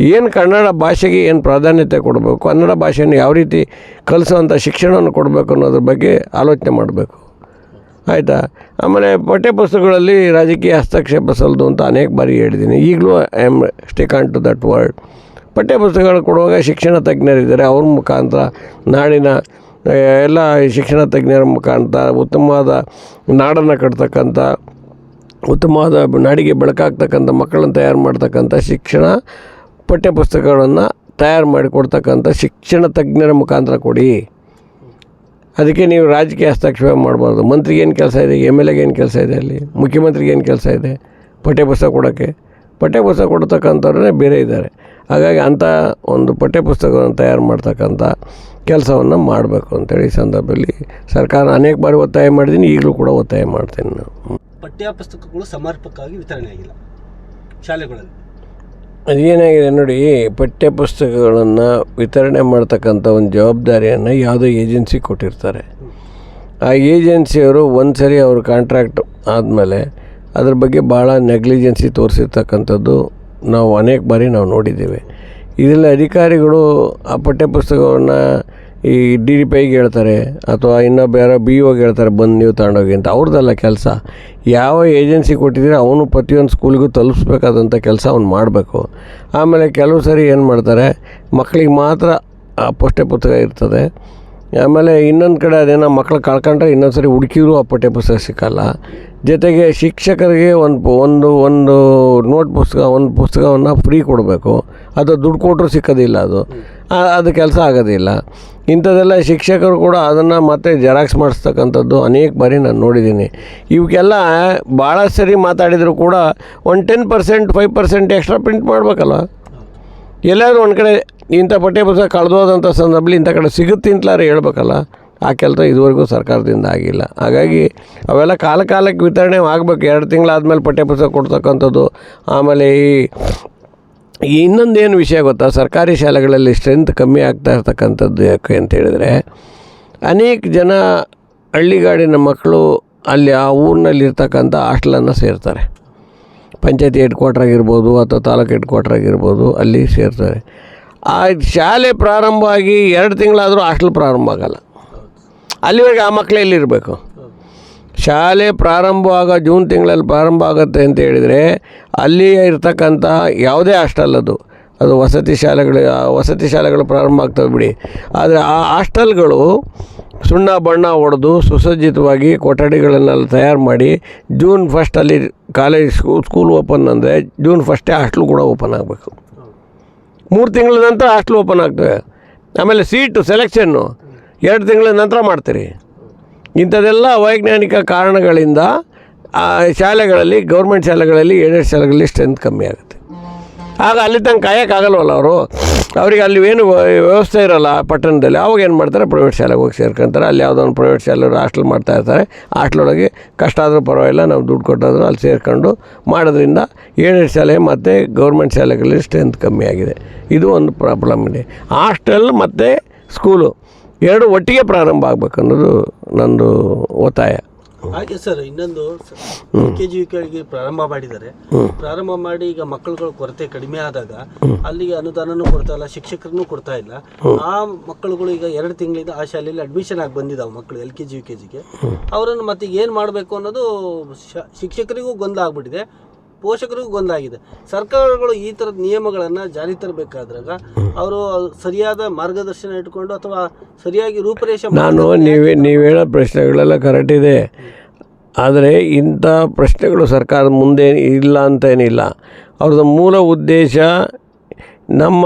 ಏನು ಕನ್ನಡ ಭಾಷೆಗೆ ಏನು ಪ್ರಾಧಾನ್ಯತೆ ಕೊಡಬೇಕು, ಕನ್ನಡ ಭಾಷೆಯನ್ನು ಯಾವ ರೀತಿ ಕಲಿಸೋವಂಥ ಶಿಕ್ಷಣವನ್ನು ಕೊಡಬೇಕು ಅನ್ನೋದ್ರ ಬಗ್ಗೆ ಆಲೋಚನೆ ಮಾಡಬೇಕು. ಆಯಿತಾ? ಆಮೇಲೆ ಪಠ್ಯಪುಸ್ತಕಗಳಲ್ಲಿ ರಾಜಕೀಯ ಹಸ್ತಕ್ಷೇಪ ಸಲ್ಲದು ಅಂತ ಅನೇಕ ಬಾರಿ ಹೇಳಿದ್ದೀನಿ. ಈಗಲೂ I am stick on to that word. ಪಠ್ಯಪುಸ್ತಕಗಳು ಕೊಡುವಾಗ ಶಿಕ್ಷಣ ತಜ್ಞರಿದ್ದಾರೆ, ಅವ್ರ ಮುಖಾಂತರ ನಾಡಿನ ಎಲ್ಲ ಶಿಕ್ಷಣ ತಜ್ಞರ ಮುಖಾಂತರ ಉತ್ತಮವಾದ ನಾಡನ್ನು ಕಟ್ತಕ್ಕಂಥ, ಉತ್ತಮವಾದ ನಾಡಿಗೆ ಬೆಳಕಾಗ್ತಕ್ಕಂಥ ಮಕ್ಕಳನ್ನು ತಯಾರು ಮಾಡ್ತಕ್ಕಂಥ ಶಿಕ್ಷಣ ಪಠ್ಯಪುಸ್ತಕಗಳನ್ನು ತಯಾರು ಮಾಡಿಕೊಡ್ತಕ್ಕಂಥ ಶಿಕ್ಷಣ ತಜ್ಞರ ಮುಖಾಂತರ ಕೊಡಿ. ಅದಕ್ಕೆ ನೀವು ರಾಜಕೀಯ ಹಸ್ತಕ್ಷೇಪ ಮಾಡಬಾರ್ದು. ಮಂತ್ರಿಗೆ ಏನು ಕೆಲಸ ಇದೆ, MLA ಗೆ ಏನು ಕೆಲಸ ಇದೆ, ಅಲ್ಲಿ ಮುಖ್ಯಮಂತ್ರಿಗೆ ಏನು ಕೆಲಸ ಇದೆ ಪಠ್ಯಪುಸ್ತಕ ಕೊಡೋಕ್ಕೆ? ಪಠ್ಯಪುಸ್ತಕ ಕೊಡ್ತಕ್ಕಂಥವ್ರನ್ನೇ ಬೇರೆ ಇದ್ದಾರೆ. ಹಾಗಾಗಿ ಅಂಥ ಒಂದು ಪಠ್ಯಪುಸ್ತಕವನ್ನು ತಯಾರು ಮಾಡ್ತಕ್ಕಂಥ ಕೆಲಸವನ್ನು ಮಾಡಬೇಕು ಅಂತೇಳಿ ಈ ಸಂದರ್ಭದಲ್ಲಿ ಸರ್ಕಾರ ಅನೇಕ ಬಾರಿ ಒತ್ತಾಯ ಮಾಡಿದ್ದೀನಿ, ಈಗಲೂ ಕೂಡ ಒತ್ತಾಯ ಮಾಡ್ತೀನಿ. ನಾವು ಪಠ್ಯಪುಸ್ತಕಗಳು ಸಮರ್ಪಕವಾಗಿ ವಿತರಣೆ ಆಗಿಲ್ಲ ಶಾಲೆಗಳಲ್ಲಿ. ಅದೇನಾಗಿದೆ ನೋಡಿ, ಪಠ್ಯಪುಸ್ತಕಗಳನ್ನು ವಿತರಣೆ ಮಾಡ್ತಕ್ಕಂಥ ಒಂದು ಜವಾಬ್ದಾರಿಯನ್ನು ಯಾವುದೋ ಏಜೆನ್ಸಿ ಕೊಟ್ಟಿರ್ತಾರೆ. ಆ ಏಜೆನ್ಸಿಯವರು ಒಂದು ಸರಿ ಅವ್ರ ಕಾಂಟ್ರಾಕ್ಟ್ ಆದಮೇಲೆ ಅದ್ರ ಬಗ್ಗೆ ಭಾಳ ನೆಗ್ಲಿಜೆನ್ಸಿ ತೋರಿಸಿರ್ತಕ್ಕಂಥದ್ದು ನಾವು ಅನೇಕ ಬಾರಿ ನಾವು ನೋಡಿದ್ದೇವೆ. ಇದರಲ್ಲಿ ಅಧಿಕಾರಿಗಳು ಆ ಪಠ್ಯಪುಸ್ತಕವನ್ನು ಈ DDPIಗೆ ಹೇಳ್ತಾರೆ ಅಥವಾ ಇನ್ನೊಬ್ಬ ಯಾರೋ BOಗೆ ಹೇಳ್ತಾರೆ, ಬಂದು ನೀವು ತಗೊಂಡೋಗಿ ಅಂತ. ಅವ್ರದ್ದಲ್ಲ ಕೆಲಸ. ಯಾವ ಏಜೆನ್ಸಿ ಕೊಟ್ಟಿದ್ರೆ ಅವನು ಪ್ರತಿಯೊಂದು ಸ್ಕೂಲಿಗೂ ತಲುಪಿಸ್ಬೇಕಾದಂಥ ಕೆಲಸ ಅವ್ನು ಮಾಡಬೇಕು. ಆಮೇಲೆ ಕೆಲವು ಸರಿ ಏನು ಮಾಡ್ತಾರೆ, ಮಕ್ಕಳಿಗೆ ಮಾತ್ರ ಆ ಪಠ್ಯಪುಸ್ತಕ ಇರ್ತದೆ. ಆಮೇಲೆ ಇನ್ನೊಂದು ಕಡೆ ಅದೇನೋ ಮಕ್ಕಳು ಕಳ್ಕೊಂಡ್ರೆ ಇನ್ನೊಂದು ಸರಿ ಹುಡುಕಿದ್ರು ಆ ಪಠ್ಯಪುಸ್ತಕ ಸಿಕ್ಕಲ್ಲ. ಜೊತೆಗೆ ಶಿಕ್ಷಕರಿಗೆ ಒಂದು ನೋಟ್ ಪುಸ್ತಕ, ಒಂದು ಪುಸ್ತಕವನ್ನು ಫ್ರೀ ಕೊಡಬೇಕು, ಅದು ದುಡ್ಡು ಕೊಟ್ಟರು ಸಿಕ್ಕೋದಿಲ್ಲ, ಅದು ಕೆಲಸ ಆಗೋದಿಲ್ಲ. ಇಂಥದ್ದೆಲ್ಲ ಶಿಕ್ಷಕರು ಕೂಡ ಅದನ್ನು ಮತ್ತೆ ಜೆರಾಕ್ಸ್ ಮಾಡಿಸ್ತಕ್ಕಂಥದ್ದು ಅನೇಕ ಬಾರಿ ನಾನು ನೋಡಿದ್ದೀನಿ. ಇವಕ್ಕೆಲ್ಲ ಭಾಳ ಸರಿ ಮಾತಾಡಿದರೂ ಕೂಡ ಒಂದು 10%, 5% ಎಕ್ಸ್ಟ್ರಾ ಪ್ರಿಂಟ್ ಮಾಡಬೇಕಲ್ಲ. ಎಲ್ಲಾದರೂ ಒಂದು ಕಡೆ ಇಂಥ ಪಠ್ಯಪುಸ್ತಕ ಕಳೆದೋದಂಥ ಸಂದರ್ಭದಲ್ಲಿ ಇಂಥ ಕಡೆ ಸಿಗುತ್ತೆ ಅಂತಲಾರು ಹೇಳ್ಬೇಕಲ್ಲ. ಆ ಕೆಲಸ ಇದುವರೆಗೂ ಸರ್ಕಾರದಿಂದ ಆಗಿಲ್ಲ. ಹಾಗಾಗಿ ಅವೆಲ್ಲ ಕಾಲಕ್ಕೆ ವಿತರಣೆ ಆಗಬೇಕು. 2 ತಿಂಗಳಾದಮೇಲೆ ಪಠ್ಯಪುಸ್ತಕ ಕೊಡ್ತಕ್ಕಂಥದ್ದು. ಆಮೇಲೆ ಈ ಇನ್ನೊಂದೇನು ವಿಷಯ ಗೊತ್ತಾ, ಸರ್ಕಾರಿ ಶಾಲೆಗಳಲ್ಲಿ ಸ್ಟ್ರೆಂತ್ ಕಮ್ಮಿ ಆಗ್ತಾ ಇರ್ತಕ್ಕಂಥದ್ದು ಯಾಕೆ ಅಂತ ಹೇಳಿದರೆ, ಅನೇಕ ಜನ ಹಳ್ಳಿಗಾಡಿನ ಮಕ್ಕಳು ಅಲ್ಲಿ ಆ ಊರಿನಲ್ಲಿರ್ತಕ್ಕಂಥ ಹಾಸ್ಟೆಲನ್ನು ಸೇರ್ತಾರೆ. ಪಂಚಾಯತಿ ಹೆಡ್ ಕ್ವಾರ್ಟರ್ ಆಗಿರ್ಬೋದು ಅಥವಾ ತಾಲೂಕು ಹೆಡ್ ಕ್ವಾರ್ಟರ್ ಆಗಿರ್ಬೋದು, ಅಲ್ಲಿ ಸೇರ್ತಾರೆ. ಆ ಶಾಲೆ ಪ್ರಾರಂಭ ಆಗಿ 2 ತಿಂಗಳಾದರೂ ಹಾಸ್ಟೆಲ್ ಪ್ರಾರಂಭ ಆಗೋಲ್ಲ. ಅಲ್ಲಿವರೆಗೆ ಆ ಮಕ್ಕಳು ಎಲ್ಲಿರಬೇಕು? ಶಾಲೆ ಪ್ರಾರಂಭವಾಗ ಜೂನ್ ತಿಂಗಳಲ್ಲಿ ಪ್ರಾರಂಭ ಆಗುತ್ತೆ ಅಂತ ಹೇಳಿದರೆ ಅಲ್ಲಿ ಇರ್ತಕ್ಕಂಥ ಯಾವುದೇ ಹಾಸ್ಟೆಲ್ ಅದು ವಸತಿ ಶಾಲೆಗಳು ಪ್ರಾರಂಭ ಆಗ್ತವೆ ಬಿಡಿ. ಆದರೆ ಆ ಹಾಸ್ಟೆಲ್ಗಳು ಸುಣ್ಣ ಬಣ್ಣ ಹೊಡೆದು ಸುಸಜ್ಜಿತವಾಗಿ ಕೊಠಡಿಗಳನ್ನೆಲ್ಲ ತಯಾರು ಮಾಡಿ ಜೂನ್ 1 ಅಲ್ಲಿ ಕಾಲೇಜ್ ಸ್ಕೂಲ್ ಓಪನ್ ಅಂದರೆ ಜೂನ್ 1 ಹಾಸ್ಟೆಲ್ ಕೂಡ ಓಪನ್ ಆಗಬೇಕು. 3 ತಿಂಗಳ ನಂತರ ಹಾಸ್ಟೆಲ್ ಓಪನ್ ಆಗ್ತವೆ. ಆಮೇಲೆ ಸೀಟು ಸೆಲೆಕ್ಷನ್ನು 2 ತಿಂಗಳ ನಂತರ ಮಾಡ್ತೀರಿ. ಇಂಥದ್ದೆಲ್ಲ ಅವೈಜ್ಞಾನಿಕ ಕಾರಣಗಳಿಂದ ಆ ಶಾಲೆಗಳಲ್ಲಿ, ಗೌರ್ಮೆಂಟ್ ಶಾಲೆಗಳಲ್ಲಿ, ಏಡೆಡ್ ಶಾಲೆಗಳಲ್ಲಿ ಸ್ಟ್ರೆಂತ್ ಕಮ್ಮಿ ಆಗುತ್ತೆ. ಆಗ ಅಲ್ಲಿ ತನಕ ಕಾಯೋಕ್ಕಾಗಲ್ವಲ್ಲ ಅವ್ರಿಗೆ ಅಲ್ಲಿ ಏನು ವ್ಯವಸ್ಥೆ ಇರೋಲ್ಲ ಪಟ್ಟಣದಲ್ಲಿ. ಅವಾಗ ಏನು ಮಾಡ್ತಾರೆ, ಪ್ರೈವೇಟ್ ಶಾಲೆಗೆ ಹೋಗಿ ಸೇರ್ಕೊಂತಾರೆ. ಅಲ್ಲಿ ಯಾವುದೋ ಒಂದು ಪ್ರೈವೇಟ್ ಶಾಲೆಯವರು ಹಾಸ್ಟೆಲ್ ಮಾಡ್ತಾಯಿರ್ತಾರೆ. ಹಾಸ್ಟೆಲೊಳಗೆ ಕಷ್ಟ ಆದರೂ ಪರವಾಗಿಲ್ಲ, ನಾವು ದುಡ್ಡು ಕೊಟ್ಟಾದರೂ ಅಲ್ಲಿ ಸೇರ್ಕೊಂಡು ಮಾಡೋದ್ರಿಂದ ಏಡೆಡ್ ಶಾಲೆ ಮತ್ತು ಗೌರ್ಮೆಂಟ್ ಶಾಲೆಗಳಲ್ಲಿ ಸ್ಟ್ರೆಂತ್ ಕಮ್ಮಿ ಆಗಿದೆ. ಇದು ಒಂದು ಪ್ರಾಬ್ಲಮ್ ಇದೆ. ಹಾಸ್ಟೆಲ್ ಮತ್ತು ಸ್ಕೂಲು 2 ಒಟ್ಟಿಗೆ ಪ್ರಾರಂಭ ಆಗಬೇಕು ಅನ್ನೋದು ನಂದು ಒತ್ತಾಯ. ಹಾಗೆ ಸರ್, ಇನ್ನೊಂದು LKG UKG ಪ್ರಾರಂಭ ಮಾಡಿದ್ದಾರೆ. ಪ್ರಾರಂಭ ಮಾಡಿ ಈಗ ಮಕ್ಕಳುಗಳ ಕೊರತೆ ಕಡಿಮೆ ಆದಾಗ ಅಲ್ಲಿಗೆ ಅನುದಾನನೂ ಕೊಡ್ತಾ ಇಲ್ಲ, ಶಿಕ್ಷಕರನ್ನು ಕೊಡ್ತಾ ಇಲ್ಲ. ಆ ಮಕ್ಕಳುಗಳು ಈಗ 2 ತಿಂಗಳಿಂದ ಆ ಶಾಲೆಯಲ್ಲಿ ಅಡ್ಮಿಷನ್ ಆಗಿ ಬಂದಿದ್ದಾವೆ ಮಕ್ಕಳು LKG UKGಗೆ. ಅವರನ್ನು ಮತ್ತೆ ಏನು ಮಾಡಬೇಕು ಅನ್ನೋದು ಶಿಕ್ಷಕರಿಗೂ ಗೊಂದಲ ಆಗ್ಬಿಟ್ಟಿದೆ, ಪೋಷಕರಿಗೂ ಗೊಂದಲ ಆಗಿದೆ. ಸರ್ಕಾರಗಳು ಈ ಥರದ ನಿಯಮಗಳನ್ನು ಜಾರಿ ತರಬೇಕಾದಾಗ ಅವರು ಸರಿಯಾದ ಮಾರ್ಗದರ್ಶನ ಇಟ್ಕೊಂಡು ಅಥವಾ ಸರಿಯಾಗಿ ರೂಪರೇಷೆ ನೀವು ಹೇಳೋ ಪ್ರಶ್ನೆಗಳೆಲ್ಲ ಕರೆಕ್ಟ್ ಇದೆ. ಆದರೆ ಇಂಥ ಪ್ರಶ್ನೆಗಳು ಸರ್ಕಾರದ ಮುಂದೆ ಇಲ್ಲ ಅಂತೇನಿಲ್ಲ. ಅವ್ರದ್ದು ಮೂಲ ಉದ್ದೇಶ ನಮ್ಮ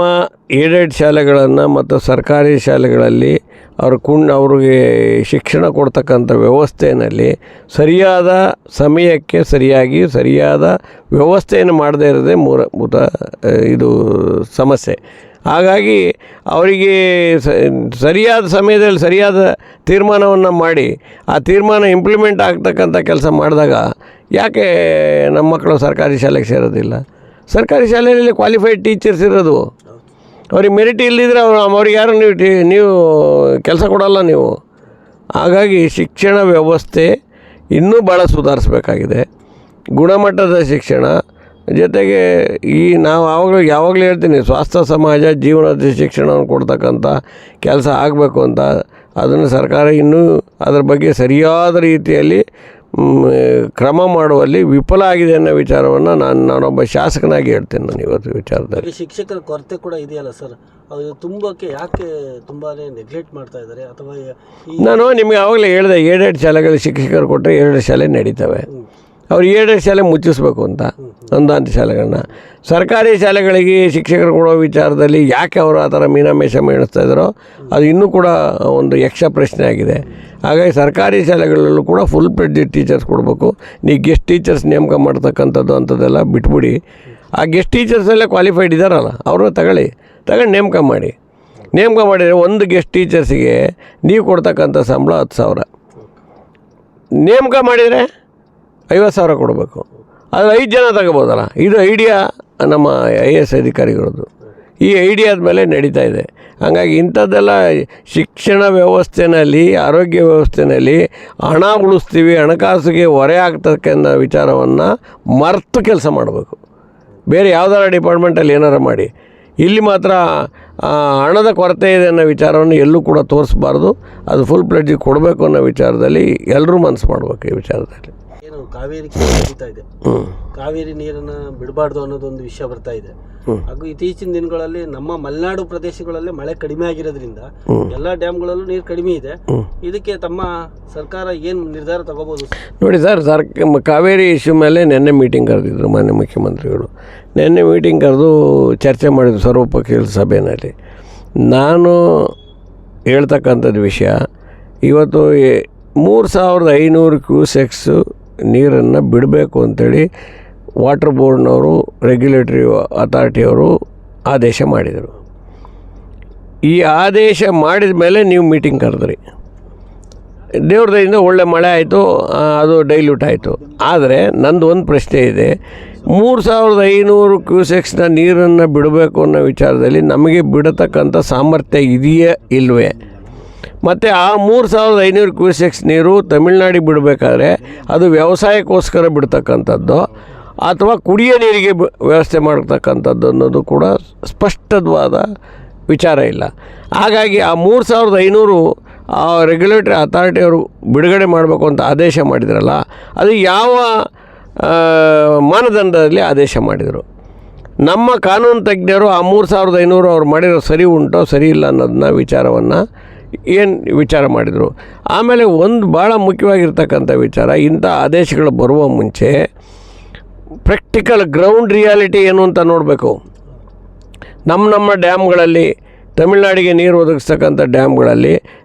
ಏಡೆಡ್ ಶಾಲೆಗಳನ್ನು ಮತ್ತು ಸರ್ಕಾರಿ ಶಾಲೆಗಳಲ್ಲಿ ಅವ್ರಿಗೆ ಶಿಕ್ಷಣ ಕೊಡ್ತಕ್ಕಂಥ ವ್ಯವಸ್ಥೆಯಲ್ಲಿ ಸರಿಯಾದ ಸಮಯಕ್ಕೆ ಸರಿಯಾದ ವ್ಯವಸ್ಥೆಯನ್ನು ಮಾಡದೇ ಇರೋದೇ ಮೂಲಭೂತ ಇದು ಸಮಸ್ಯೆ. ಹಾಗಾಗಿ ಅವರಿಗೆ ಸರಿಯಾದ ಸಮಯದಲ್ಲಿ ಸರಿಯಾದ ತೀರ್ಮಾನವನ್ನು ಮಾಡಿ ಆ ತೀರ್ಮಾನ ಇಂಪ್ಲಿಮೆಂಟ್ ಆಗ್ತಕ್ಕಂಥ ಕೆಲಸ ಮಾಡಿದಾಗ ಯಾಕೆ ನಮ್ಮ ಮಕ್ಕಳು ಸರ್ಕಾರಿ ಶಾಲೆಗೆ ಸೇರೋದಿಲ್ಲ? ಸರ್ಕಾರಿ ಶಾಲೆಯಲ್ಲಿ ಕ್ವಾಲಿಫೈಡ್ ಟೀಚರ್ಸ್ ಇರೋದು. ಅವ್ರಿಗೆ ಮೆರಿಟ್ ಇಲ್ಲದಿದ್ದರೆ ಅವ್ರಿಗೆ ಯಾರು ನೀವು ಕೆಲಸ ಕೊಡಲ್ಲ ನೀವು. ಹಾಗಾಗಿ ಶಿಕ್ಷಣ ವ್ಯವಸ್ಥೆ ಇನ್ನೂ ಭಾಳ ಸುಧಾರಿಸಬೇಕಾಗಿದೆ. ಗುಣಮಟ್ಟದ ಶಿಕ್ಷಣ ಜೊತೆಗೆ ನಾವು ಯಾವಾಗಲೂ ಹೇಳ್ತೀನಿ, ಸ್ವಾಸ್ಥ್ಯ ಸಮಾಜ ಜೀವನದ ಶಿಕ್ಷಣವನ್ನು ಕೊಡ್ತಕ್ಕಂಥ ಕೆಲಸ ಆಗಬೇಕು ಅಂತ. ಅದನ್ನು ಸರ್ಕಾರ ಇನ್ನೂ ಅದರ ಬಗ್ಗೆ ಸರಿಯಾದ ರೀತಿಯಲ್ಲಿ ಕ್ರಮ ಮಾಡುವಲ್ಲಿ ವಿಫಲ ಆಗಿದೆ ಅನ್ನೋ ವಿಚಾರವನ್ನು ನಾನೊಬ್ಬ ಶಾಸಕನಾಗಿ ಹೇಳ್ತೇನೆ ನಾನು ಇವತ್ತು ವಿಚಾರದಲ್ಲಿ. ಶಿಕ್ಷಕರ ಕೊರತೆ ಕೂಡ ಇದೆಯಲ್ಲ ಸರ್, ಅದು ತುಂಬಕ್ಕೆ ಯಾಕೆ ತುಂಬಾ ನೆಗ್ಲೆಕ್ಟ್ ಮಾಡ್ತಾ ಇದ್ದಾರೆ ಅಥವಾ ನಾನು ನಿಮಗೆ ಆವಾಗಲೇ ಹೇಳಿದೆ, 7 ಶಾಲೆಗಳಿಗೆ ಶಿಕ್ಷಕರು ಕೊಟ್ಟರೆ 2 ಶಾಲೆ ನಡೀತವೆ. ಅವ್ರು 7 ಶಾಲೆ ಮುಚ್ಚಿಸ್ಬೇಕು ಅಂತ ಅನುದಾನಿತ ಶಾಲೆಗಳನ್ನ. ಸರ್ಕಾರಿ ಶಾಲೆಗಳಿಗೆ ಶಿಕ್ಷಕರು ಕೊಡೋ ವಿಚಾರದಲ್ಲಿ ಯಾಕೆ ಅವರು ಆ ಥರ ಮೀನಾಮೇಷ ಎಣಿಸ್ತಾ ಇದ್ದಾರೋ ಅದು ಇನ್ನೂ ಕೂಡ ಒಂದು ಯಕ್ಷ ಪ್ರಶ್ನೆ ಆಗಿದೆ. ಹಾಗಾಗಿ ಸರ್ಕಾರಿ ಶಾಲೆಗಳಲ್ಲೂ ಕೂಡ ಫುಲ್ ಪ್ಲೆಡ್ಜ್ ಟೀಚರ್ಸ್ ಕೊಡಬೇಕು. ನೀವು ಗೆಸ್ಟ್ ಟೀಚರ್ಸ್ ನೇಮಕ ಮಾಡ್ತಕ್ಕಂಥದ್ದು ಅಂಥದ್ದೆಲ್ಲ ಬಿಟ್ಬಿಡಿ. ಆ ಗೆಸ್ಟ್ ಟೀಚರ್ಸಲ್ಲೇ ಕ್ವಾಲಿಫೈಡ್ ಇದ್ದಾರಲ್ಲ ಅವ್ರನ್ನ ತಗೊಂಡು ನೇಮಕ ಮಾಡಿದರೆ ಒಂದು ಗೆಸ್ಟ್ ಟೀಚರ್ಸಿಗೆ ನೀವು ಕೊಡ್ತಕ್ಕಂಥ ಸಂಬಳ 10,000. ನೇಮಕ ಮಾಡಿದರೆ 50,000 ಕೊಡಬೇಕು. ಅದು 5 ಜನ ತಗೋಬೋದಲ್ಲ. ಇದು ಐಡಿಯಾ ನಮ್ಮ IAS ಅಧಿಕಾರಿಗಳದ್ದು. ಈ ಐಡಿಯಾದ ಮೇಲೆ ನಡೀತಾ ಇದೆ. ಹಾಗಾಗಿ ಇಂಥದ್ದೆಲ್ಲ ಶಿಕ್ಷಣ ವ್ಯವಸ್ಥೆಯಲ್ಲಿ, ಆರೋಗ್ಯ ವ್ಯವಸ್ಥೆಯಲ್ಲಿ ಹಣ ಉಳಿಸ್ತೀವಿ, ಹಣಕಾಸಿಗೆ ಹೊರೆ ಆಗ್ತಕ್ಕಂಥ ವಿಚಾರವನ್ನು ಮರೆತು ಕೆಲಸ ಮಾಡಬೇಕು. ಬೇರೆ ಯಾವ್ದಾರ ಡಿಪಾರ್ಟ್ಮೆಂಟಲ್ಲಿ ಏನಾರ ಮಾಡಿ, ಇಲ್ಲಿ ಮಾತ್ರ ಹಣದ ಕೊರತೆ ಇದೆ ಅನ್ನೋ ವಿಚಾರವನ್ನು ಎಲ್ಲೂ ಕೂಡ ತೋರಿಸ್ಬಾರ್ದು. ಅದು ಫುಲ್ ಪ್ಲೇಟಿಗೆ ಕೊಡಬೇಕು ಅನ್ನೋ ವಿಚಾರದಲ್ಲಿ ಎಲ್ಲರೂ ಮನಸ್ಸು ಮಾಡಬೇಕು. ಈ ವಿಚಾರದಲ್ಲಿ ಏನು ಕಾವೇರಿ ನಡೀತಾ ಇದೆ, ಕಾವೇರಿ ನೀರನ್ನು ಬಿಡಬಾರ್ದು ಅನ್ನೋದೊಂದು ವಿಷಯ ಬರ್ತಾ ಇದೆ. ಹಾಗೂ ಇತ್ತೀಚಿನ ದಿನಗಳಲ್ಲಿ ನಮ್ಮ ಮಲೆನಾಡು ಪ್ರದೇಶಗಳಲ್ಲಿ ಮಳೆ ಕಡಿಮೆ ಆಗಿರೋದ್ರಿಂದ ಎಲ್ಲ ಡ್ಯಾಮ್ಗಳಲ್ಲೂ ನೀರು ಕಡಿಮೆ ಇದೆ. ಇದಕ್ಕೆ ತಮ್ಮ ಸರ್ಕಾರ ಏನು ನಿರ್ಧಾರ ತಗೋಬಹುದು? ನೋಡಿ ಸರ್, ಕಾವೇರಿ ಇಶ್ಯೂ ಮೇಲೆ ನಿನ್ನೆ ಮೀಟಿಂಗ್ ಕರೆದಿದ್ರು ಮಾನ್ಯ ಮುಖ್ಯಮಂತ್ರಿಗಳು. ನಿನ್ನೆ ಮೀಟಿಂಗ್ ಕರೆದು ಚರ್ಚೆ ಮಾಡಿದ್ರು ಸರ್ವಪಕ್ಷಗಳ ಸಭೆಯಲ್ಲಿ. ನಾನು ಹೇಳ್ತಕ್ಕಂಥದ್ದು ವಿಷಯ, ಇವತ್ತು 3,500 ಕ್ಯೂಸೆಕ್ಸು ನೀರನ್ನು ಬಿಡಬೇಕು ಅಂಥೇಳಿ ವಾಟರ್ ಬೋರ್ಡ್ನವರು, ರೆಗ್ಯುಲೇಟರಿ ಅಥಾರಿಟಿಯವರು ಆದೇಶ ಮಾಡಿದರು. ಈ ಆದೇಶ ಮಾಡಿದ ಮೇಲೆ ನೀವು ಮೀಟಿಂಗ್ ಕರೆದ್ರಿ. ದೇವ್ರದಿಂದ ಒಳ್ಳೆ ಮಳೆ ಆಯಿತು, ಅದು ಡೈಲ್ಯೂಟ್ ಆಯಿತು. ಆದರೆ ನಂದು ಒಂದು ಪ್ರಶ್ನೆ ಇದೆ, 3,500 ಕ್ಯೂಸೆಕ್ಸ್ನ ನೀರನ್ನು ಬಿಡಬೇಕು ಅನ್ನೋ ವಿಚಾರದಲ್ಲಿ ನಮಗೆ ಬಿಡತಕ್ಕಂಥ ಸಾಮರ್ಥ್ಯ ಇದೆಯೇ ಇಲ್ಲವೇ? ಮತ್ತು ಆ 3,500 ಕ್ಯೂಸೆಕ್ಸ್ ನೀರು ತಮಿಳ್ನಾಡಿಗೆ ಬಿಡಬೇಕಾದ್ರೆ ಅದು ವ್ಯವಸಾಯಕ್ಕೋಸ್ಕರ ಬಿಡ್ತಕ್ಕಂಥದ್ದು ಅಥವಾ ಕುಡಿಯೋ ನೀರಿಗೆ ವ್ಯವಸ್ಥೆ ಮಾಡ್ತಕ್ಕಂಥದ್ದು ಅನ್ನೋದು ಕೂಡ ಸ್ಪಷ್ಟವಾದ ವಿಚಾರ ಇಲ್ಲ. ಹಾಗಾಗಿ ಆ 3,500 ಆ ರೆಗ್ಯುಲೇಟರಿ ಅಥಾರಿಟಿಯವರು ಬಿಡುಗಡೆ ಮಾಡಬೇಕು ಅಂತ ಆದೇಶ ಮಾಡಿದ್ರಲ್ಲ, ಅದು ಯಾವ ಮಾನದಂಡದಲ್ಲಿ ಆದೇಶ ಮಾಡಿದರು? ನಮ್ಮ ಕಾನೂನು ತಜ್ಞರು ಆ 3,500 ಅವ್ರು ಮಾಡಿರೋ ಸರಿ ಉಂಟೋ ಸರಿ ಇಲ್ಲ ಅನ್ನೋದನ್ನ ವಿಚಾರ ಮಾಡಿದರು. ಆಮೇಲೆ ಒಂದು ಭಾಳ ಮುಖ್ಯವಾಗಿರ್ತಕ್ಕಂಥ ವಿಚಾರ, ಇಂಥ ಆದೇಶಗಳು ಬರುವ ಮುಂಚೆ ಪ್ರಾಕ್ಟಿಕಲ್ ಗ್ರೌಂಡ್ ರಿಯಾಲಿಟಿ ಏನು ಅಂತ ನೋಡಬೇಕು. ನಮ್ಮ ಡ್ಯಾಮ್ಗಳಲ್ಲಿ, ತಮಿಳ್ನಾಡಿಗೆ ನೀರು ಒದಗಿಸ್ತಕ್ಕಂಥ ಡ್ಯಾಮ್ಗಳಲ್ಲಿ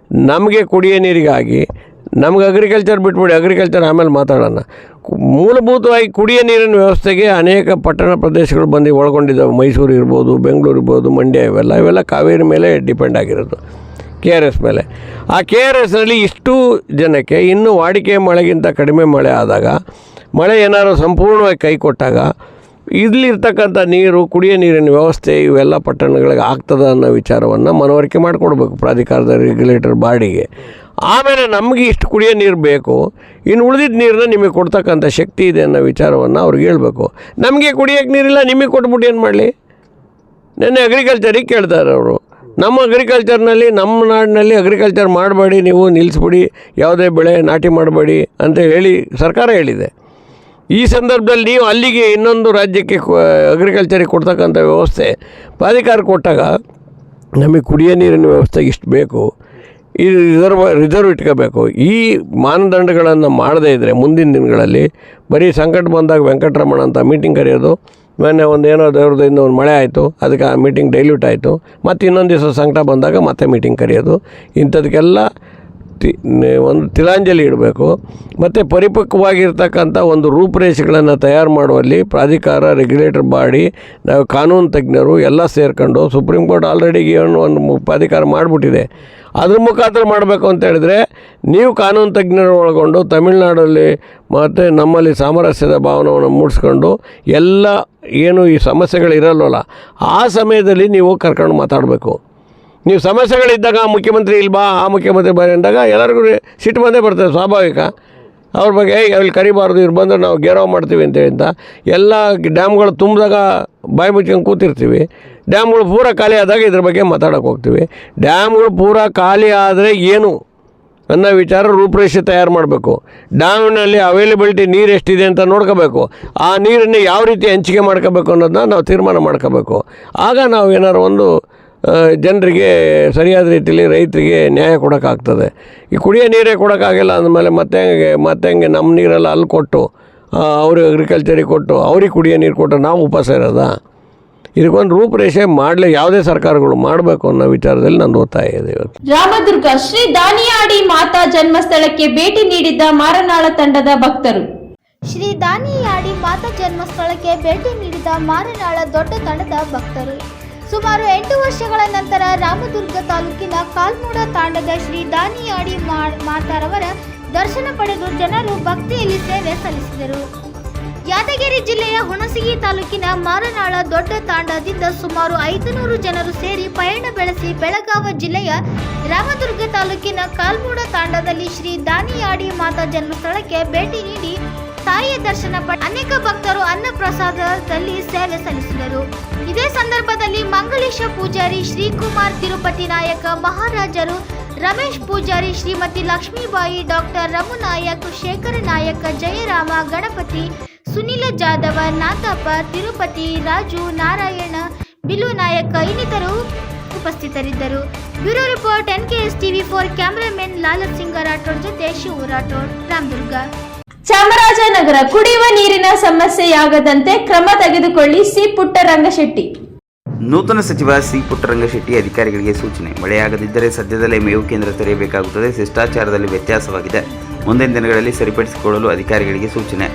ನಮಗೆ ಕುಡಿಯೋ ನೀರಿಗಾಗಿ, ನಮಗೆ ಅಗ್ರಿಕಲ್ಚರ್ ಬಿಟ್ಬಿಡಿ, ಅಗ್ರಿಕಲ್ಚರ್ ಆಮೇಲೆ ಮಾತಾಡೋಣ. ಮೂಲಭೂತವಾಗಿ ಕುಡಿಯೋ ನೀರಿನ ವ್ಯವಸ್ಥೆಗೆ ಅನೇಕ ಪಟ್ಟಣ ಪ್ರದೇಶಗಳು ಬಂದು ಒಳಗೊಂಡಿದ್ದಾವೆ. ಮೈಸೂರು ಇರ್ಬೋದು, ಬೆಂಗಳೂರು ಇರ್ಬೋದು, ಮಂಡ್ಯ, ಇವೆಲ್ಲ ಕಾವೇರಿ ಮೇಲೆ ಡಿಪೆಂಡ್ ಆಗಿರೋದು, KRS ಮೇಲೆ. ಆ KRSನಲ್ಲಿ ಇಷ್ಟು ಜನಕ್ಕೆ ಇನ್ನೂ ವಾಡಿಕೆ ಮಳೆಗಿಂತ ಕಡಿಮೆ ಮಳೆ ಆದಾಗ, ಮಳೆ ಏನಾದರೂ ಸಂಪೂರ್ಣವಾಗಿ ಕೈ ಕೊಟ್ಟಾಗ ಇಲ್ಲಿರ್ತಕ್ಕಂಥ ನೀರು, ಕುಡಿಯೋ ನೀರಿನ ವ್ಯವಸ್ಥೆ ಇವೆಲ್ಲ ಪಟ್ಟಣಗಳಿಗೆ ಆಗ್ತದ ಅನ್ನೋ ವಿಚಾರವನ್ನು ಮನವರಿಕೆ ಮಾಡಿಕೊಡ್ಬೇಕು ಪ್ರಾಧಿಕಾರದ ರೆಗ್ಯುಲೇಟರ್ ಬಾಡಿಗೆ. ಆಮೇಲೆ ನಮಗೆ ಇಷ್ಟು ಕುಡಿಯೋ ನೀರು ಬೇಕು, ಇನ್ನು ಉಳಿದಿದ್ದ ನೀರನ್ನ ನಿಮಗೆ ಕೊಡ್ತಕ್ಕಂಥ ಶಕ್ತಿ ಇದೆ ಅನ್ನೋ ವಿಚಾರವನ್ನು ಅವ್ರಿಗೆ ಹೇಳಬೇಕು. ನಮಗೆ ಕುಡಿಯೋಕ್ಕೆ ನೀರಿಲ್ಲ, ನಿಮಗೆ ಕೊಟ್ಬಿಟ್ಟು ಏನು ಮಾಡಲಿ? ನೆನ್ನೆ ಅಗ್ರಿಕಲ್ಚರಿಗೆ ಕೇಳ್ತಾರೆ ಅವರು, ನಮ್ಮ ಅಗ್ರಿಕಲ್ಚರ್ನಲ್ಲಿ, ನಮ್ಮ ನಾಡಿನಲ್ಲಿ ಅಗ್ರಿಕಲ್ಚರ್ ಮಾಡಬೇಡಿ, ನೀವು ನಿಲ್ಲಿಸ್ಬಿಡಿ, ಯಾವುದೇ ಬೆಳೆ ನಾಟಿ ಮಾಡಬೇಡಿ ಅಂತ ಹೇಳಿ ಸರ್ಕಾರ ಹೇಳಿದೆ. ಈ ಸಂದರ್ಭದಲ್ಲಿ ನೀವು ಅಲ್ಲಿಗೆ ಇನ್ನೊಂದು ರಾಜ್ಯಕ್ಕೆ ಅಗ್ರಿಕಲ್ಚರಿಗೆ ಕೊಡ್ತಕ್ಕಂಥ ವ್ಯವಸ್ಥೆ ಪ್ರಾಧಿಕಾರ ಕೊಟ್ಟಾಗ ನಮಗೆ ಕುಡಿಯೋ ನೀರಿನ ವ್ಯವಸ್ಥೆ ಇಷ್ಟು ಬೇಕು, ಈ ರಿಸರ್ವ್ ಇಟ್ಕೋಬೇಕು. ಈ ಮಾನದಂಡಗಳನ್ನು ಮಾಡದೇ ಇದ್ದರೆ ಮುಂದಿನ ದಿನಗಳಲ್ಲಿ ಬರೀ ಸಂಕಟ ಬಂದಾಗ ವೆಂಕಟರಮಣ ಅಂತ ಮೀಟಿಂಗ್ ಕರೆಯೋದು, ಮೊನ್ನೆ ಏನೋ ದೇವ್ರದಿಂದ ಒಂದು ಮಳೆ ಆಯಿತು, ಅದಕ್ಕೆ ಆ ಮೀಟಿಂಗ್ ಡೈಲ್ಯೂಟ್ ಆಯಿತು, ಮತ್ತು ಇನ್ನೊಂದು ದಿವಸ ಸಂಕಟ ಬಂದಾಗ ಮತ್ತೆ ಮೀಟಿಂಗ್ ಕರೆಯೋದು, ಇಂಥದಕ್ಕೆಲ್ಲ ಒಂದು ತಿಲಾಂಜಲಿ ಇಡಬೇಕು. ಮತ್ತು ಪರಿಪಕ್ವವಾಗಿರ್ತಕ್ಕಂಥ ಒಂದು ರೂಪುರೇಷೆಗಳನ್ನು ತಯಾರು ಮಾಡುವಲ್ಲಿ ಪ್ರಾಧಿಕಾರ, ರೆಗ್ಯುಲೇಟರ್ ಬಾಡಿ, ನಾವು ಕಾನೂನು ತಜ್ಞರು ಎಲ್ಲ ಸೇರ್ಕೊಂಡು, ಸುಪ್ರೀಂ ಕೋರ್ಟ್ ಆಲ್ರೆಡಿ ಒಂದು ಪ್ರಾಧಿಕಾರ ಮಾಡಿಬಿಟ್ಟಿದೆ, ಅದ್ರ ಮುಖಾಂತರ ಮಾಡಬೇಕು ಅಂತ ಹೇಳಿದ್ರೆ ನೀವು ಕಾನೂನು ತಜ್ಞರು ಒಳಗೊಂಡು ತಮಿಳ್ನಾಡಲ್ಲಿ ಮತ್ತು ನಮ್ಮಲ್ಲಿ ಸಾಮರಸ್ಯದ ಭಾವನೆಯನ್ನು ಮೂಡಿಸ್ಕೊಂಡು ಎಲ್ಲ ಏನು ಈ ಸಮಸ್ಯೆಗಳಿರಲ್ವಲ್ಲ ಆ ಸಮಯದಲ್ಲಿ ನೀವು ಕರ್ಕೊಂಡು ಮಾತಾಡಬೇಕು. ನೀವು ಸಮಸ್ಯೆಗಳಿದ್ದಾಗ ಮುಖ್ಯಮಂತ್ರಿ ಇಲ್ಬಾ, ಆ ಮುಖ್ಯಮಂತ್ರಿ ಬರೀ ಅಂದಾಗ ಎಲ್ಲರಿಗೂ ಸಿಟ್ಟು ಬಂದೇ ಬರ್ತದೆ, ಸ್ವಾಭಾವಿಕ. ಅವ್ರ ಬಗ್ಗೆ ಅಲ್ಲಿ ಕರಿಬಾರ್ದು, ಇವ್ರು ಬಂದರೆ ನಾವು ಗೆರವ್ ಮಾಡ್ತೀವಿ ಅಂತ ಎಲ್ಲ ಡ್ಯಾಮ್ಗಳು ತುಂಬಿದಾಗ ಬಾಯಿ ಮುಚ್ಕೊಂಡು ಕೂತಿರ್ತೀವಿ. ಡ್ಯಾಮ್ಗಳು ಪೂರ ಖಾಲಿ ಆದಾಗ ಇದ್ರ ಬಗ್ಗೆ ಮಾತಾಡೋಕೆ ಹೋಗ್ತೀವಿ. ಡ್ಯಾಮ್ಗಳು ಪೂರ ಖಾಲಿ ಆದರೆ ಏನು ಅನ್ನೋ ವಿಚಾರ ರೂಪುರೇಷೆ ತಯಾರು ಮಾಡಬೇಕು. ಡ್ಯಾಮ್ನಲ್ಲಿ ಅವೈಲೇಬಿಲಿಟಿ ನೀರು ಎಷ್ಟಿದೆ ಅಂತ ನೋಡ್ಕೋಬೇಕು. ಆ ನೀರನ್ನು ಯಾವ ರೀತಿ ಹಂಚಿಕೆ ಮಾಡ್ಕೋಬೇಕು ಅನ್ನೋದನ್ನ ನಾವು ತೀರ್ಮಾನ ಮಾಡ್ಕೋಬೇಕು. ಆಗ ನಾವು ಏನಾರು ಒಂದು ಜನರಿಗೆ ಸರಿಯಾದ ರೀತಿಯಲ್ಲಿ ರೈತರಿಗೆ ನ್ಯಾಯ ಕೊಡೋಕ್ಕಾಗ್ತದೆ. ಈ ಕುಡಿಯೋ ನೀರೇ ಕೊಡೋಕ್ಕಾಗಿಲ್ಲ ಅಂದಮೇಲೆ ಮತ್ತೆ ಹೆಂಗೆ ನಮ್ಮ ನೀರೆಲ್ಲ ಅಲ್ಲಿ ಕೊಟ್ಟು ಅವ್ರಿಗೆ ಅಗ್ರಿಕಲ್ಚರಿಗೆ ಕೊಟ್ಟು ಅವ್ರಿಗೆ ಕುಡಿಯೋ ನೀರು ಕೊಟ್ಟು ನಾವು ಉಪವಾಸ ಇರೋದಾ? ಇದಕ್ಕೊಂದು ರೂಪುರೇಷೆ ಮಾಡಲಿ, ಯಾವುದೇ ಸರ್ಕಾರಗಳು ಮಾಡಬೇಕು ಅನ್ನೋ ವಿಚಾರದಲ್ಲಿ ನಾನು ಒತ್ತಾಯ ಇದೆ ಇವತ್ತು. ರಾಮದುರ್ಗ ಶ್ರೀ ದಾನಿಯಾಡಿ ಮಾತಾ ಜನ್ಮಸ್ಥಳಕ್ಕೆ ಭೇಟಿ ನೀಡಿದ್ದ ಮಾರನಾಳ ತಂಡದ ಭಕ್ತರು. ಶ್ರೀ ದಾನಿಯಾಡಿ ಮಾತಾ ಜನ್ಮಸ್ಥಳಕ್ಕೆ ಭೇಟಿ ನೀಡಿದ ಮಾರನಾಳ ದೊಡ್ಡ ತಂಡದ ಭಕ್ತರು. ಸುಮಾರು 8 ವರ್ಷಗಳ ನಂತರ ರಾಮದುರ್ಗ ತಾಲೂಕಿನ ಕಾಲ್ಮೂಡ ತಾಂಡದ ಶ್ರೀ ದಾನಿಯಾಡಿ ಮಾತಾರವರ ದರ್ಶನ ಪಡೆದು ಜನರು ಭಕ್ತಿಯಲ್ಲಿ ಸೇವೆ ಸಲ್ಲಿಸಿದರು. ಯಾದಗಿರಿ ಜಿಲ್ಲೆಯ ಹುಣಸಗಿ ತಾಲೂಕಿನ ಮಾರನಾಳ ದೊಡ್ಡ ತಾಂಡದಿಂದ ಸುಮಾರು 500 ಜನರು ಸೇರಿ ಪಯಣ ಬೆಳೆಸಿ ಬೆಳಗಾವಿ ಜಿಲ್ಲೆಯ ರಾಮದುರ್ಗ ತಾಲೂಕಿನ ಕಾಲ್ಮೂಡ ತಾಂಡದಲ್ಲಿ ಶ್ರೀ ದಾನಿಯಾಡಿ ಮಾತಾ ಜನ್ಮಸ್ಥಳಕ್ಕೆ ಭೇಟಿ ನೀಡಿ ತಾಯಿಯ ದರ್ಶನ ಪಡೆದ ಅನೇಕ ಭಕ್ತರು ಅನ್ನ ಪ್ರಸಾದದಲ್ಲಿ ಸೇವೆ ಸಲ್ಲಿಸಿದರು. ಇದೇ ಸಂದರ್ಭದಲ್ಲಿ ಮಂಗಳೇಶ ಪೂಜಾರಿ, ಶ್ರೀಕುಮಾರ್ ತಿರುಪತಿ ನಾಯಕ ಮಹಾರಾಜರು, ರಮೇಶ್ ಪೂಜಾರಿ, ಶ್ರೀಮತಿ ಲಕ್ಷ್ಮೀಬಾಯಿ, ಡಾಕ್ಟರ್ ರಮು ನಾಯಕ್, ಶೇಖರ ನಾಯಕ, ಜಯರಾಮ, ಗಣಪತಿ, ಸುನಿಲ ಜಾಧವ, ನಾಥಪ್ಪ, ತಿರುಪತಿ, ರಾಜು, ನಾರಾಯಣ, ಬಿಲು ನಾಯಕ ಇನ್ನಿತರು ಉಪಸ್ಥಿತರಿದ್ದರು. Bureau report NKS TV4 cameraman Lalat Singh Rathod ಜೊತೆ ಶಿವ ರಾಠೋಡ್, ರಾಮದುರ್ಗ. ಚಾಮರಾಜನಗರ ಕುಡಿಯುವ ನೀರಿನ ಸಮಸ್ಯೆಯಾಗದಂತೆ ಕ್ರಮ ತೆಗೆದುಕೊಳ್ಳಿ ಸಿ ಪುಟ್ಟರಂಗಶೆಟ್ಟಿ. ನೂತನ ಸಚಿವ ಸಿ ಪುಟ್ಟರಂಗಶೆಟ್ಟಿ ಅಧಿಕಾರಿಗಳಿಗೆ ಸೂಚನೆ. ಮಳೆಯಾಗದಿದ್ದರೆ ಸದ್ಯದಲ್ಲೇ ಮೇವು ಕೇಂದ್ರ ತೆರೆಯಬೇಕಾಗುತ್ತದೆ. ಶಿಷ್ಟಾಚಾರದಲ್ಲಿ ವ್ಯತ್ಯಾಸವಾಗಿದೆ. ಮುಂದಿನ ದಿನಗಳಲ್ಲಿ ಸರಿಪಡಿಸಿಕೊಳ್ಳಲು ಅಧಿಕಾರಿಗಳಿಗೆ ಸೂಚನೆ.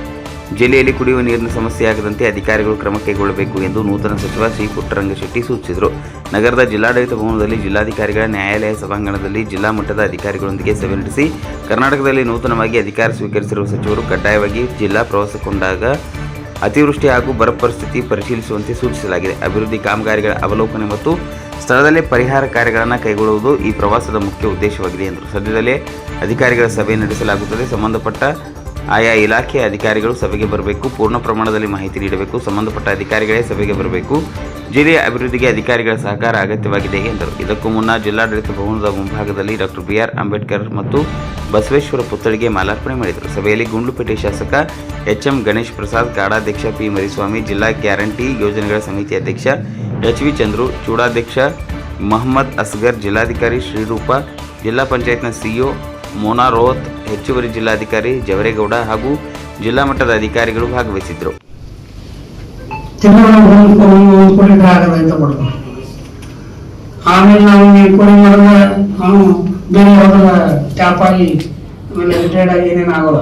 ಜಿಲ್ಲೆಯಲ್ಲಿ ಕುಡಿಯುವ ನೀರಿನ ಸಮಸ್ಯೆಯಾಗದಂತೆ ಅಧಿಕಾರಿಗಳು ಕ್ರಮ ಕೈಗೊಳ್ಳಬೇಕು ಎಂದು ನೂತನ ಸಚಿವ ಸಿ ಪುಟ್ಟರಂಗಶೆಟ್ಟಿ ಸೂಚಿಸಿದರು. ನಗರದ ಜಿಲ್ಲಾಡಳಿತ ಭವನದಲ್ಲಿ ಜಿಲ್ಲಾಧಿಕಾರಿಗಳ ನ್ಯಾಯಾಲಯ ಸಭಾಂಗಣದಲ್ಲಿ ಜಿಲ್ಲಾ ಮಟ್ಟದ ಅಧಿಕಾರಿಗಳೊಂದಿಗೆ ಸಭೆ ನಡೆಸಿ ಕರ್ನಾಟಕದಲ್ಲಿ ನೂತನವಾಗಿ ಅಧಿಕಾರ ಸ್ವೀಕರಿಸಿರುವ ಸಚಿವರು ಕಡ್ಡಾಯವಾಗಿ ಜಿಲ್ಲಾ ಪ್ರವಾಸಗೊಂಡಾಗ ಅತಿವೃಷ್ಟಿ ಹಾಗೂ ಬರ ಪರಿಸ್ಥಿತಿ ಪರಿಶೀಲಿಸುವಂತೆ ಸೂಚಿಸಲಾಗಿದೆ. ಅಭಿವೃದ್ಧಿ ಕಾಮಗಾರಿಗಳ ಅವಲೋಕನೆ ಮತ್ತು ಸ್ಥಳದಲ್ಲೇ ಪರಿಹಾರ ಕಾರ್ಯಗಳನ್ನು ಕೈಗೊಳ್ಳುವುದು ಈ ಪ್ರವಾಸದ ಮುಖ್ಯ ಉದ್ದೇಶವಾಗಿದೆ ಎಂದರು. ಸದ್ಯದಲ್ಲೇ ಅಧಿಕಾರಿಗಳ ಸಭೆ ನಡೆಸಲಾಗುತ್ತದೆ. ಸಂಬಂಧಪಟ್ಟ ಆಯಾ ಇಲಾಖೆಯ ಅಧಿಕಾರಿಗಳು ಸಭೆಗೆ ಬರಬೇಕು. ಪೂರ್ಣ ಪ್ರಮಾಣದಲ್ಲಿ ಮಾಹಿತಿ ನೀಡಬೇಕು. ಸಂಬಂಧಪಟ್ಟ ಅಧಿಕಾರಿಗಳೇ ಸಭೆಗೆ ಬರಬೇಕು. ಜಿಲ್ಲೆಯ ಅಭಿವೃದ್ಧಿಗೆ ಅಧಿಕಾರಿಗಳ ಸಹಕಾರ ಅಗತ್ಯವಾಗಿದೆ ಎಂದರು. ಇದಕ್ಕೂ ಮುನ್ನ ಜಿಲ್ಲಾಡಳಿತ ಭವನದ ಮುಂಭಾಗದಲ್ಲಿ ಡಾಕ್ಟರ್ BR ಅಂಬೇಡ್ಕರ್ ಮತ್ತು ಬಸವೇಶ್ವರ ಪುತ್ಥಳಿಗೆ ಮಾಲಾರ್ಪಣೆ ಮಾಡಿದರು. ಸಭೆಯಲ್ಲಿ ಗುಂಡ್ಲುಪೇಟೆ ಶಾಸಕ HM ಗಣೇಶ್ ಪ್ರಸಾದ್, ಕಾಡಾಧ್ಯಕ್ಷ P ಮರಿಸ್ವಾಮಿ, ಜಿಲ್ಲಾ ಗ್ಯಾರಂಟಿ ಯೋಜನೆಗಳ ಸಮಿತಿ ಅಧ್ಯಕ್ಷ HV ಚಂದ್ರು, ಚೂಡಾಧ್ಯಕ್ಷ ಮೊಹಮ್ಮದ್ ಅಸ್ಗರ್, ಜಿಲ್ಲಾಧಿಕಾರಿ ಶ್ರೀರೂಪ, ಜಿಲ್ಲಾ ಪಂಚಾಯತ್ನ CEO ಮೋನಾ ರೋಹತ್, ಹೆಚ್ಚುವರಿ ಜಿಲ್ಲಾಧಿಕಾರಿ ಜವರೇಗೌಡ ಹಾಗೂ ಜಿಲ್ಲಾ ಮಟ್ಟದ ಅಧಿಕಾರಿಗಳು ಭಾಗವಹಿಸಿದ್ದರು. ಆಮೇಲೆ ನಾವು ಎನ್ಕ್ವೈರಿ ಮಾಡಿದ್ರೆ ಅವನು ಬೇರೆ ಯಾವುದರ ಟ್ಯಾಪ್ ಆಗಿ ಆಮೇಲೆ ರಿಟೈರ್ಡ್ ಆಗಿ ಏನೇನು ಆಗೋಲ್ಲ,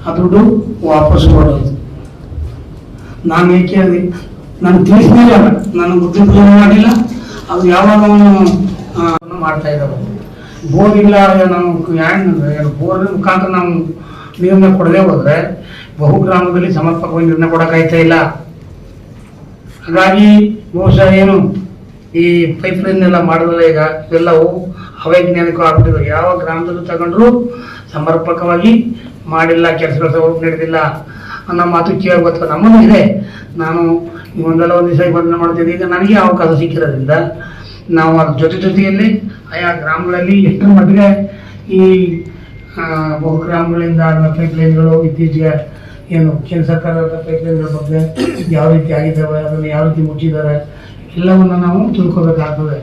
ಆ ದುಡ್ಡು ವಾಪಸ್ ಕೊಡೋದು. ನಾನು ಏಕೆ ಕೇಳಿದೆ, ನಾನು ತಿಳಿಸ್ಲಿಲ್ಲ, ನಾನು ಬುದ್ಧಿ ಪೂಜೆ ಮಾಡಿಲ್ಲ. ಅದು ಯಾವಾಗ ಅವನು ಮಾಡ್ತಾ ಇದ್ದಾರೆ. ಬೋರ್ ಇಲ್ಲ, ನಾವು ಬೋರ್ ಮುಖಾಂತರ ನಾವು ನೀರನ್ನ ಕೊಡದೆ ಹೋದ್ರೆ ಬಹುಗ್ರಾಮದಲ್ಲಿ ಸಮರ್ಪಕವಾಗಿ ನೀರನ್ನ ಕೊಡೋಕ್ಕಾಯ್ತಾ ಇಲ್ಲ. ಹಾಗಾಗಿ ಬಹುಶಃ ಏನು ಈ ಪೈಪ್ ಲೈನ್ ಎಲ್ಲ ಮಾಡಿದ್ರೆ ಈಗ ಇವೆಲ್ಲವೂ ಅವೈಜ್ಞಾನಿಕ ಆಗ್ಬಿಟ್ಟಿದೆ. ಯಾವ ಗ್ರಾಮದಲ್ಲೂ ತಗೊಂಡ್ರು ಸಮರ್ಪಕವಾಗಿ ಮಾಡಿಲ್ಲ, ಕೆಲಸಗಳು ನಡೆದಿಲ್ಲ ಅನ್ನೋ ಮಾತು ಕೇಳಿ ಗೊತ್ತ. ನಮ್ಮನ್ನು ಇದೆ, ನಾನು ಒಂದಲ್ಲ ಒಂದು ದಿವಸ ಬಂಧನ ಮಾಡ್ತಿದ್ದೆ. ಈಗ ನನಗೆ ಅವಕಾಶ ಸಿಕ್ಕಿರೋದ್ರಿಂದ ನಾವು ಅದ್ರ ಜೊತೆಯಲ್ಲಿ ಆಯಾ ಗ್ರಾಮಗಳಲ್ಲಿ ಎಷ್ಟರ ಮಟ್ಟಿಗೆ ಈ ಬಹುಗ್ರಾಮಗಳಿಂದ ಪೈಪ್ ಲೈನ್ಗಳು ಇತ್ತೀಚೆಗೆ ಏನು ಕೇಂದ್ರ ಸರ್ಕಾರದ ಪೈಪ್ ಲೈನ್ಗಳ ಬಗ್ಗೆ ಯಾವ ರೀತಿ ಆಗಿದ್ದಾವೆ, ಅದನ್ನು ಯಾವ ರೀತಿ ಮುಚ್ಚಿದ್ದಾರೆ, ಎಲ್ಲವನ್ನು ನಾವು ತಿಳ್ಕೊಬೇಕಾಗ್ತದೆ.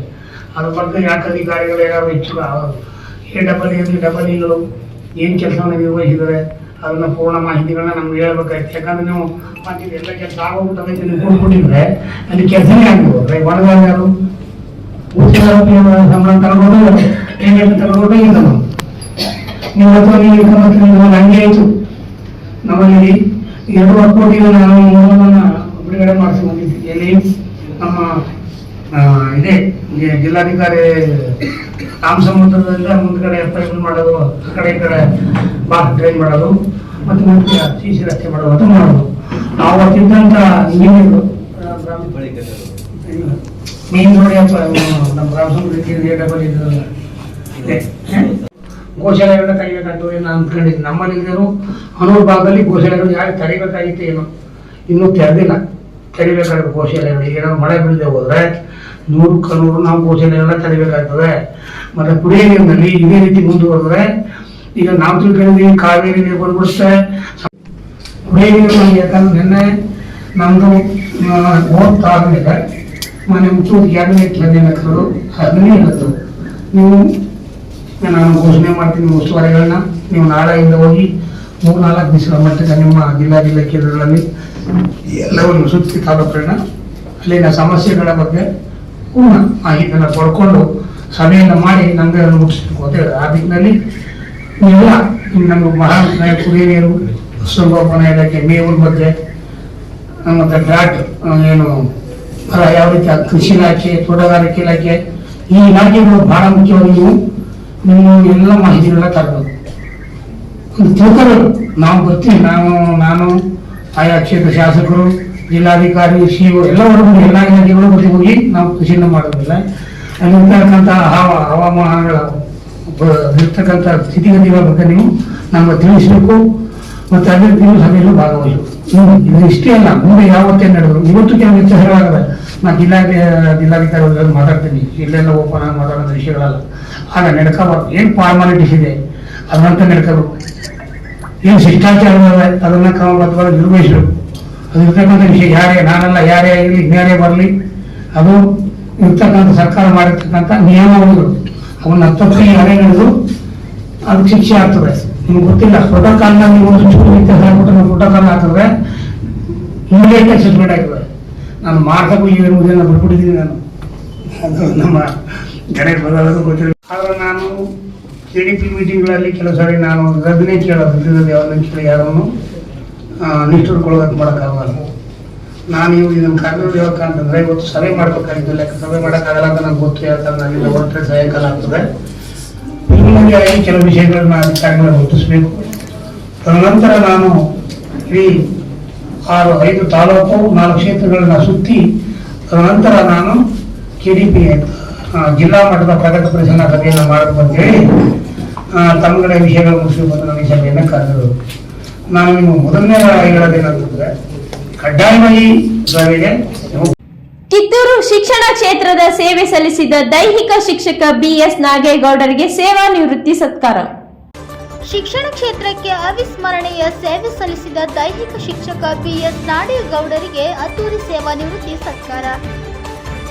ಅದ್ರ ಬಗ್ಗೆ ಯಾಕೆ ಅಧಿಕಾರಿಗಳು ಏನಾದ್ರು ಹೆಚ್ಚು ಡಬಲಿಗಳು ಏನು ಕೆಲಸವನ್ನು ನಿರ್ವಹಿಸಿದ್ದಾರೆ ಅದನ್ನ ಪೂರ್ಣ ಮಾಹಿತಿಗಳನ್ನ ನಮ್ಗೆ ಹೇಳ್ಬೇಕಾಯ್ತು. ಯಾಕಂದ್ರೆ ನೀವು ಎಲ್ಲ ಕೆಲಸ ಆಗೋಗ್ಬಿಟ್ಟು ನೀವು ಕೊಟ್ಬಿಟ್ಟಿದ್ರೆ ಅಲ್ಲಿ ಕೆಲಸನೇ ಆಗ್ಬೋದು. ಒಣಗಾಗ ಯಾರು ಸಂಬಳ ತಗೊಂಡು ತಗೊಂಡು ಇಲ್ಲ ನೀವು ಹಂಗೆ ಆಯಿತು. ನಮ್ಮಲ್ಲಿ 2 ಕೋಟಿ ನಾನು ಮೂಲವನ್ನು ಬಿಡುಗಡೆ ಮಾಡಿಸ್ಕೊಂಡಿದ್ದೆ. ಎಲ್ಲಿ ನಮ್ಮ ಇದೆ ಜಿಲ್ಲಾಧಿಕಾರಿ ರಾಮಸಮುದ್ರದಿಂದ ಮುಂದ್ಗಡೆ ಪೈಪ್ ಮಾಡೋದು, ಆ ಕಡೆ ಈ ಕಡೆ ಬಾಕ್ ಡ್ರೈನ್ ಮಾಡೋದು ಮತ್ತು ಮುಖ್ಯ CC ರಸ್ತೆ ಮಾಡೋದು ಅಂತ ಮಾಡೋದು. ಅವತ್ತಿದ್ದಂಥ ಇಂಜಿನಿಯರು ಮೇನ್ ರೋಡ್ ನಮ್ಮ ರಾಮಸಮುದ್ರ ಡಬಲ್ ಇದ್ರಲ್ಲ ಇದೆ ಗೋಶಾಲೆಗಳನ್ನ ತೆಗಿಬೇಕಾಗ್ತದೆ ನಾನು ಅಂದ್ಕೊಂಡಿದ್ದೆ. ನಮ್ಮಲ್ಲಿ ಇದ್ದರು ಹನೂರು ಭಾಗದಲ್ಲಿ ಗೋಶಾಲೆಗಳು ಯಾರು ತೆಗಿಬೇಕಾಗಿತ್ತು, ಏನು ಇನ್ನೂ ತೆರೆದಿಲ್ಲ. ತೆಗಿಬೇಕಾದ್ರೆ ಗೋಶಾಲೆಗಳು ಏನಾದ್ರು ಮಳೆ ಬೀಳದೆ ಹೋದ್ರೆ 100% ನಾವು ಘೋಷಣೆಗಳನ್ನ ತಡಿಬೇಕಾಗ್ತದೆ. ಮತ್ತೆ ಕುಡಿಯ ನೀರಿನಲ್ಲಿ ಇದೇ ರೀತಿ ಮುಂದುವರೆದ್ರೆ ಈಗ ನಾವು ತಿಳ್ಕೊಂಡಿದ್ದೀವಿ ಕಾವೇರಿ ನೀರು ಬಂದ್ಬಿಡುತ್ತೆ. ಕುಡಿಯ ನೀರು ನಮ್ಗೆ ಯಾಕಂದ್ರೆ ನಿನ್ನೆ ನಮ್ದು ಓದ್ತಾದ್ಮೇಲೆ ಮನೆ ಮುಖ್ಯಮಂತ್ರಿ ಕ್ಯಾಬಿನೆಟ್ ನಿರ್ಣಯಗಳು ಅದನ್ನೇ ಇರುತ್ತದೆ. ನೀವು ನಾನು ಘೋಷಣೆ ಮಾಡ್ತೀನಿ ಉಸ್ತುವಾರಿಗಳನ್ನ, ನೀವು ನಾಳೆಯಿಂದ ಹೋಗಿ 3-4 ದಿವಸಗಳ ಮಟ್ಟಿಗೆ ನಿಮ್ಮ ಜಿಲ್ಲಾ ಕೇಂದ್ರಗಳಲ್ಲಿ ಎಲ್ಲವನ್ನು ಸುತ್ತಿ ತಾಲೂಕುಗಳನ್ನ ಅಲ್ಲಿನ ಸಮಸ್ಯೆಗಳ ಬಗ್ಗೆ ಪೂರ್ಣ ಮಾಹಿತಿಯನ್ನು ಪಡ್ಕೊಂಡು ಸಭೆಯನ್ನು ಮಾಡಿ ನಮಗೆ ಅದನ್ನು ಮುಟ್ಟಿಸ್ಬೇಕು ಅಂತ ಹೇಳಿದ್ರೆ ಆ ದಿಕ್ಕಿನಲ್ಲಿ ನೀವೆಲ್ಲ ನಮ್ಮ ಮಹಾ ಕುಡಿಯ ನೀರು, ಸಂಗೋಪನಾ ಇಲಾಖೆ, ಮೇವಿನ ಬಗ್ಗೆ ಮತ್ತು ಡ್ರಾಟ್ ಏನು ಯಾವ ರೀತಿ ಕೃಷಿ ಇಲಾಖೆ, ತೋಟಗಾರಿಕೆ ಇಲಾಖೆ, ಈ ಇಲಾಖೆಗಳು ಬಹಳ ಮುಖ್ಯವಾಗಿ ನೀವು ಎಲ್ಲ ಮಾಹಿತಿಗಳನ್ನ ತರಬೇಕು. ಒಂದು ತಿಳ್ಕೋಬೇಕು. ನಾವು ಬರ್ತೀವಿ, ನಾನು ಆಯಾ ಕ್ಷೇತ್ರ ಶಾಸಕರು, ಜಿಲ್ಲಾಧಿಕಾರಿ, ಸಿಇಒ ಎಲ್ಲ ಹೊರಗಡೆ ಎಲ್ಲ ಇಲಾಖೆಗಳು ಬದಿ ಹೋಗಿ ನಾವು ಕೃಷಿಯನ್ನು ಮಾಡೋದಿಲ್ಲ. ಅಲ್ಲಿರ್ತಕ್ಕಂಥ ಹವಾಮಾನಗಳ ಇರ್ತಕ್ಕಂಥ ಸ್ಥಿತಿಗತಿಗಳ ಬಗ್ಗೆ ನೀವು ನಮ್ಗೆ ತಿಳಿಸಬೇಕು ಮತ್ತು ಅಭಿವೃದ್ಧಿ ಸಭೆಯಲ್ಲೂ ಭಾಗವಹಿಸಬೇಕು. ಇದು ಇಷ್ಟೇ ಅಲ್ಲ, ಮುಂದೆ ಯಾವತ್ತೇ ನಡೆದ್ರು ಇವತ್ತು ಕೆಲವು ವ್ಯತ್ಯಾಸಗಳಾಗಲ್ಲ. ನಾನು ಜಿಲ್ಲಾಧಿಕಾರಿ ಮಾತಾಡ್ತೀನಿ, ಇಲ್ಲೆಲ್ಲ ಓಪನ್ ಆಗಿ ಮಾತಾಡೋದು ವಿಷಯಗಳಲ್ಲ. ಆಗ ನಡ್ಕೋಬಾರ್ದು. ಏನು ಫಾರ್ಮಾಲಿಟೀಸ್ ಇದೆ ಅದರಂತ ನಡ್ಕೋಬೇಕು. ಏನು ಶಿಷ್ಟಾಚಾರಗಳಿವೆ ಅದನ್ನ ಕ್ರಮಬದ್ಧವಾಗಿ ನಿರ್ವಹಿಸಬೇಕು. ಅದು ಇರ್ತಕ್ಕಂಥ ವಿಷಯ ನಾನೆಲ್ಲ ಯಾರೇ ಆಗಲಿ ಇನ್ಯಾರೇ ಬರಲಿ, ಅದು ಇರ್ತಕ್ಕಂಥ ಸರ್ಕಾರ ಮಾಡಿರ್ತಕ್ಕಂಥ ನಿಯಮಾವಳಿಗಳು ಅವನ್ನ ತಪ್ಪಿ ಯಾರೇ ನಡೆದು ಅದಕ್ಕೆ ಶಿಕ್ಷೆ ಆಗ್ತದೆ. ನಿಮ್ಗೆ ಗೊತ್ತಿಲ್ಲ, ಪ್ರೋಟೋಕಾಲ್ನ ನೀವು ಒಂದು ಚೂರು ವ್ಯತ್ಯಾಸ ಆಗ್ಬಿಟ್ಟು ನಾವು ಪ್ರೋಟೋಕಾಲ್ ಹಾಕಿದ್ರೆ ಇಮಿಡಿಯೇಟ್ ಸಸ್ಪೆಂಡ್ ಆಗ್ತದೆ. ನಾನು ಮಾಡ್ಸಕ್ಕೂ ಇರುವುದೇನು ಬಿಟ್ಬಿಟ್ಟಿದ್ದೀನಿ. ನಾನು ಅದು ನಮ್ಮ ಗಣೇಶ್ ಬದಲಾದರೂ ಗೊತ್ತಿಲ್ಲ. ಆದರೆ ನಾನು KDP ಮೀಟಿಂಗ್ಗಳಲ್ಲಿ ಕೆಲವು ಸಾರಿ ನಾನು ಅದನ್ನೇ ಕೇಳೋದು, ಯಾವ್ದನ್ನ ಕೇಳಿ ಯಾರನ್ನು ನಿಷ್ಠುರ್ಕೊಳ್ಳೋದಕ್ಕೆ ಮಾಡೋಕ್ಕಾಗಲ್ಲ. ನಾನು ಇದನ್ನು ಕರೆದು ಯಾವಾಗ ಅಂತಂದರೆ ಇವತ್ತು ಸಭೆ ಮಾಡ್ಬೇಕಾಗಿದ್ದಿಲ್ಲ, ಸಭೆ ಮಾಡೋಕ್ಕಾಗಲ್ಲ ಅಂತ ನನಗೆ ಗೊತ್ತು. ಯಾಕಂದ್ರೆ ನಾನಿಂದ ಹೊರಟ್ರೆ ಸಾಯಂಕಾಲ ಆಗ್ತದೆ. ಪ್ರಿಲಿಮಿನರಿಯಾಗಿ ಕೆಲವು ವಿಷಯಗಳನ್ನ ಅಧಿಕಾರಿಗಳ ಗುರುತಿಸಬೇಕು. ತದನಂತರ ನಾನು ಈ 5 ತಾಲೂಕು 4 ಕ್ಷೇತ್ರಗಳನ್ನ ಸುತ್ತಿ ತದನಂತರ ನಾನು KDP ಜಿಲ್ಲಾ ಮಟ್ಟದ ಪ್ರಗತಿ ಪರಿಶೀಲನಾ ಸಭೆಯನ್ನು ಮಾಡಬೇಕು ಅಂತೇಳಿ ತಮ್ಮಗಳ ವಿಷಯಗಳು ಮುಗಿಸಬೇಕು ಅಂತ ನಾನು ಈ ಸಭೆಯನ್ನು ಕರೆದರು. ನಾನು ನಿಮ್ಮ ಮೊದಲನೇ ಹೇಳೋದೇನಂತಂದ್ರೆ ಕಡ್ಡಾಯವಾಗಿ ಸಭೆಗೆ ಕಿತ್ತೂರು ಶಿಕ್ಷಣ ಕ್ಷೇತ್ರದ ಸೇವೆ ಸಲ್ಲಿಸಿದ ದೈಹಿಕ ಶಿಕ್ಷಕ BS ನಾಗೇಗೌಡರಿಗೆ ಸೇವಾ ನಿವೃತ್ತಿ ಸತ್ಕಾರ. ಶಿಕ್ಷಣ ಕ್ಷೇತ್ರಕ್ಕೆ ಅವಿಸ್ಮರಣೀಯ ಸೇವೆ ಸಲ್ಲಿಸಿದ ದೈಹಿಕ ಶಿಕ್ಷಕ BS ನಾಗೇಗೌಡರಿಗೆ ಅದ್ದೂರಿ ಸೇವಾ ನಿವೃತ್ತಿ ಸತ್ಕಾರ.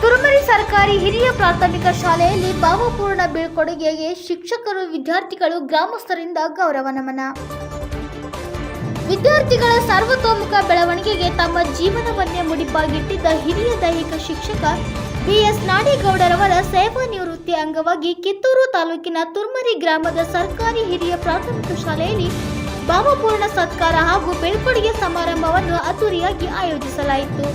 ತುರುಮರಿ ಸರ್ಕಾರಿ ಹಿರಿಯ ಪ್ರಾಥಮಿಕ ಶಾಲೆಯಲ್ಲಿ ಭಾವಪೂರ್ಣ ಬೀಳ್ಕೊಡುಗೆಗೆ ಶಿಕ್ಷಕರು, ವಿದ್ಯಾರ್ಥಿಗಳು, ಗ್ರಾಮಸ್ಥರಿಂದ ಗೌರವ ನಮನ. ವಿದ್ಯಾರ್ಥಿಗಳ ಸರ್ವತೋಮುಖ ಬೆಳವಣಿಗೆಗೆ ತಮ್ಮ ಜೀವನವನ್ನೇ ಮುಡಿಪಾಗಿಟ್ಟಿದ್ದ ಹಿರಿಯ ದೈಹಿಕ ಶಿಕ್ಷಕ BS ನಾಗೇಗೌಡರವರ ಸೇವಾ ನಿವೃತ್ತಿ ಅಂಗವಾಗಿ ಕಿತ್ತೂರು ತಾಲೂಕಿನ ತುರ್ಮರಿ ಗ್ರಾಮದ ಸರ್ಕಾರಿ ಹಿರಿಯ ಪ್ರಾಥಮಿಕ ಶಾಲೆಯಲ್ಲಿ ಭಾವಪೂರ್ಣ ಸತ್ಕಾರ ಹಾಗೂ ಬೀಳ್ಕೊಡುಗೆ ಸಮಾರಂಭವನ್ನು ಅದ್ದೂರಿಯಾಗಿ ಆಯೋಜಿಸಲಾಯಿತು.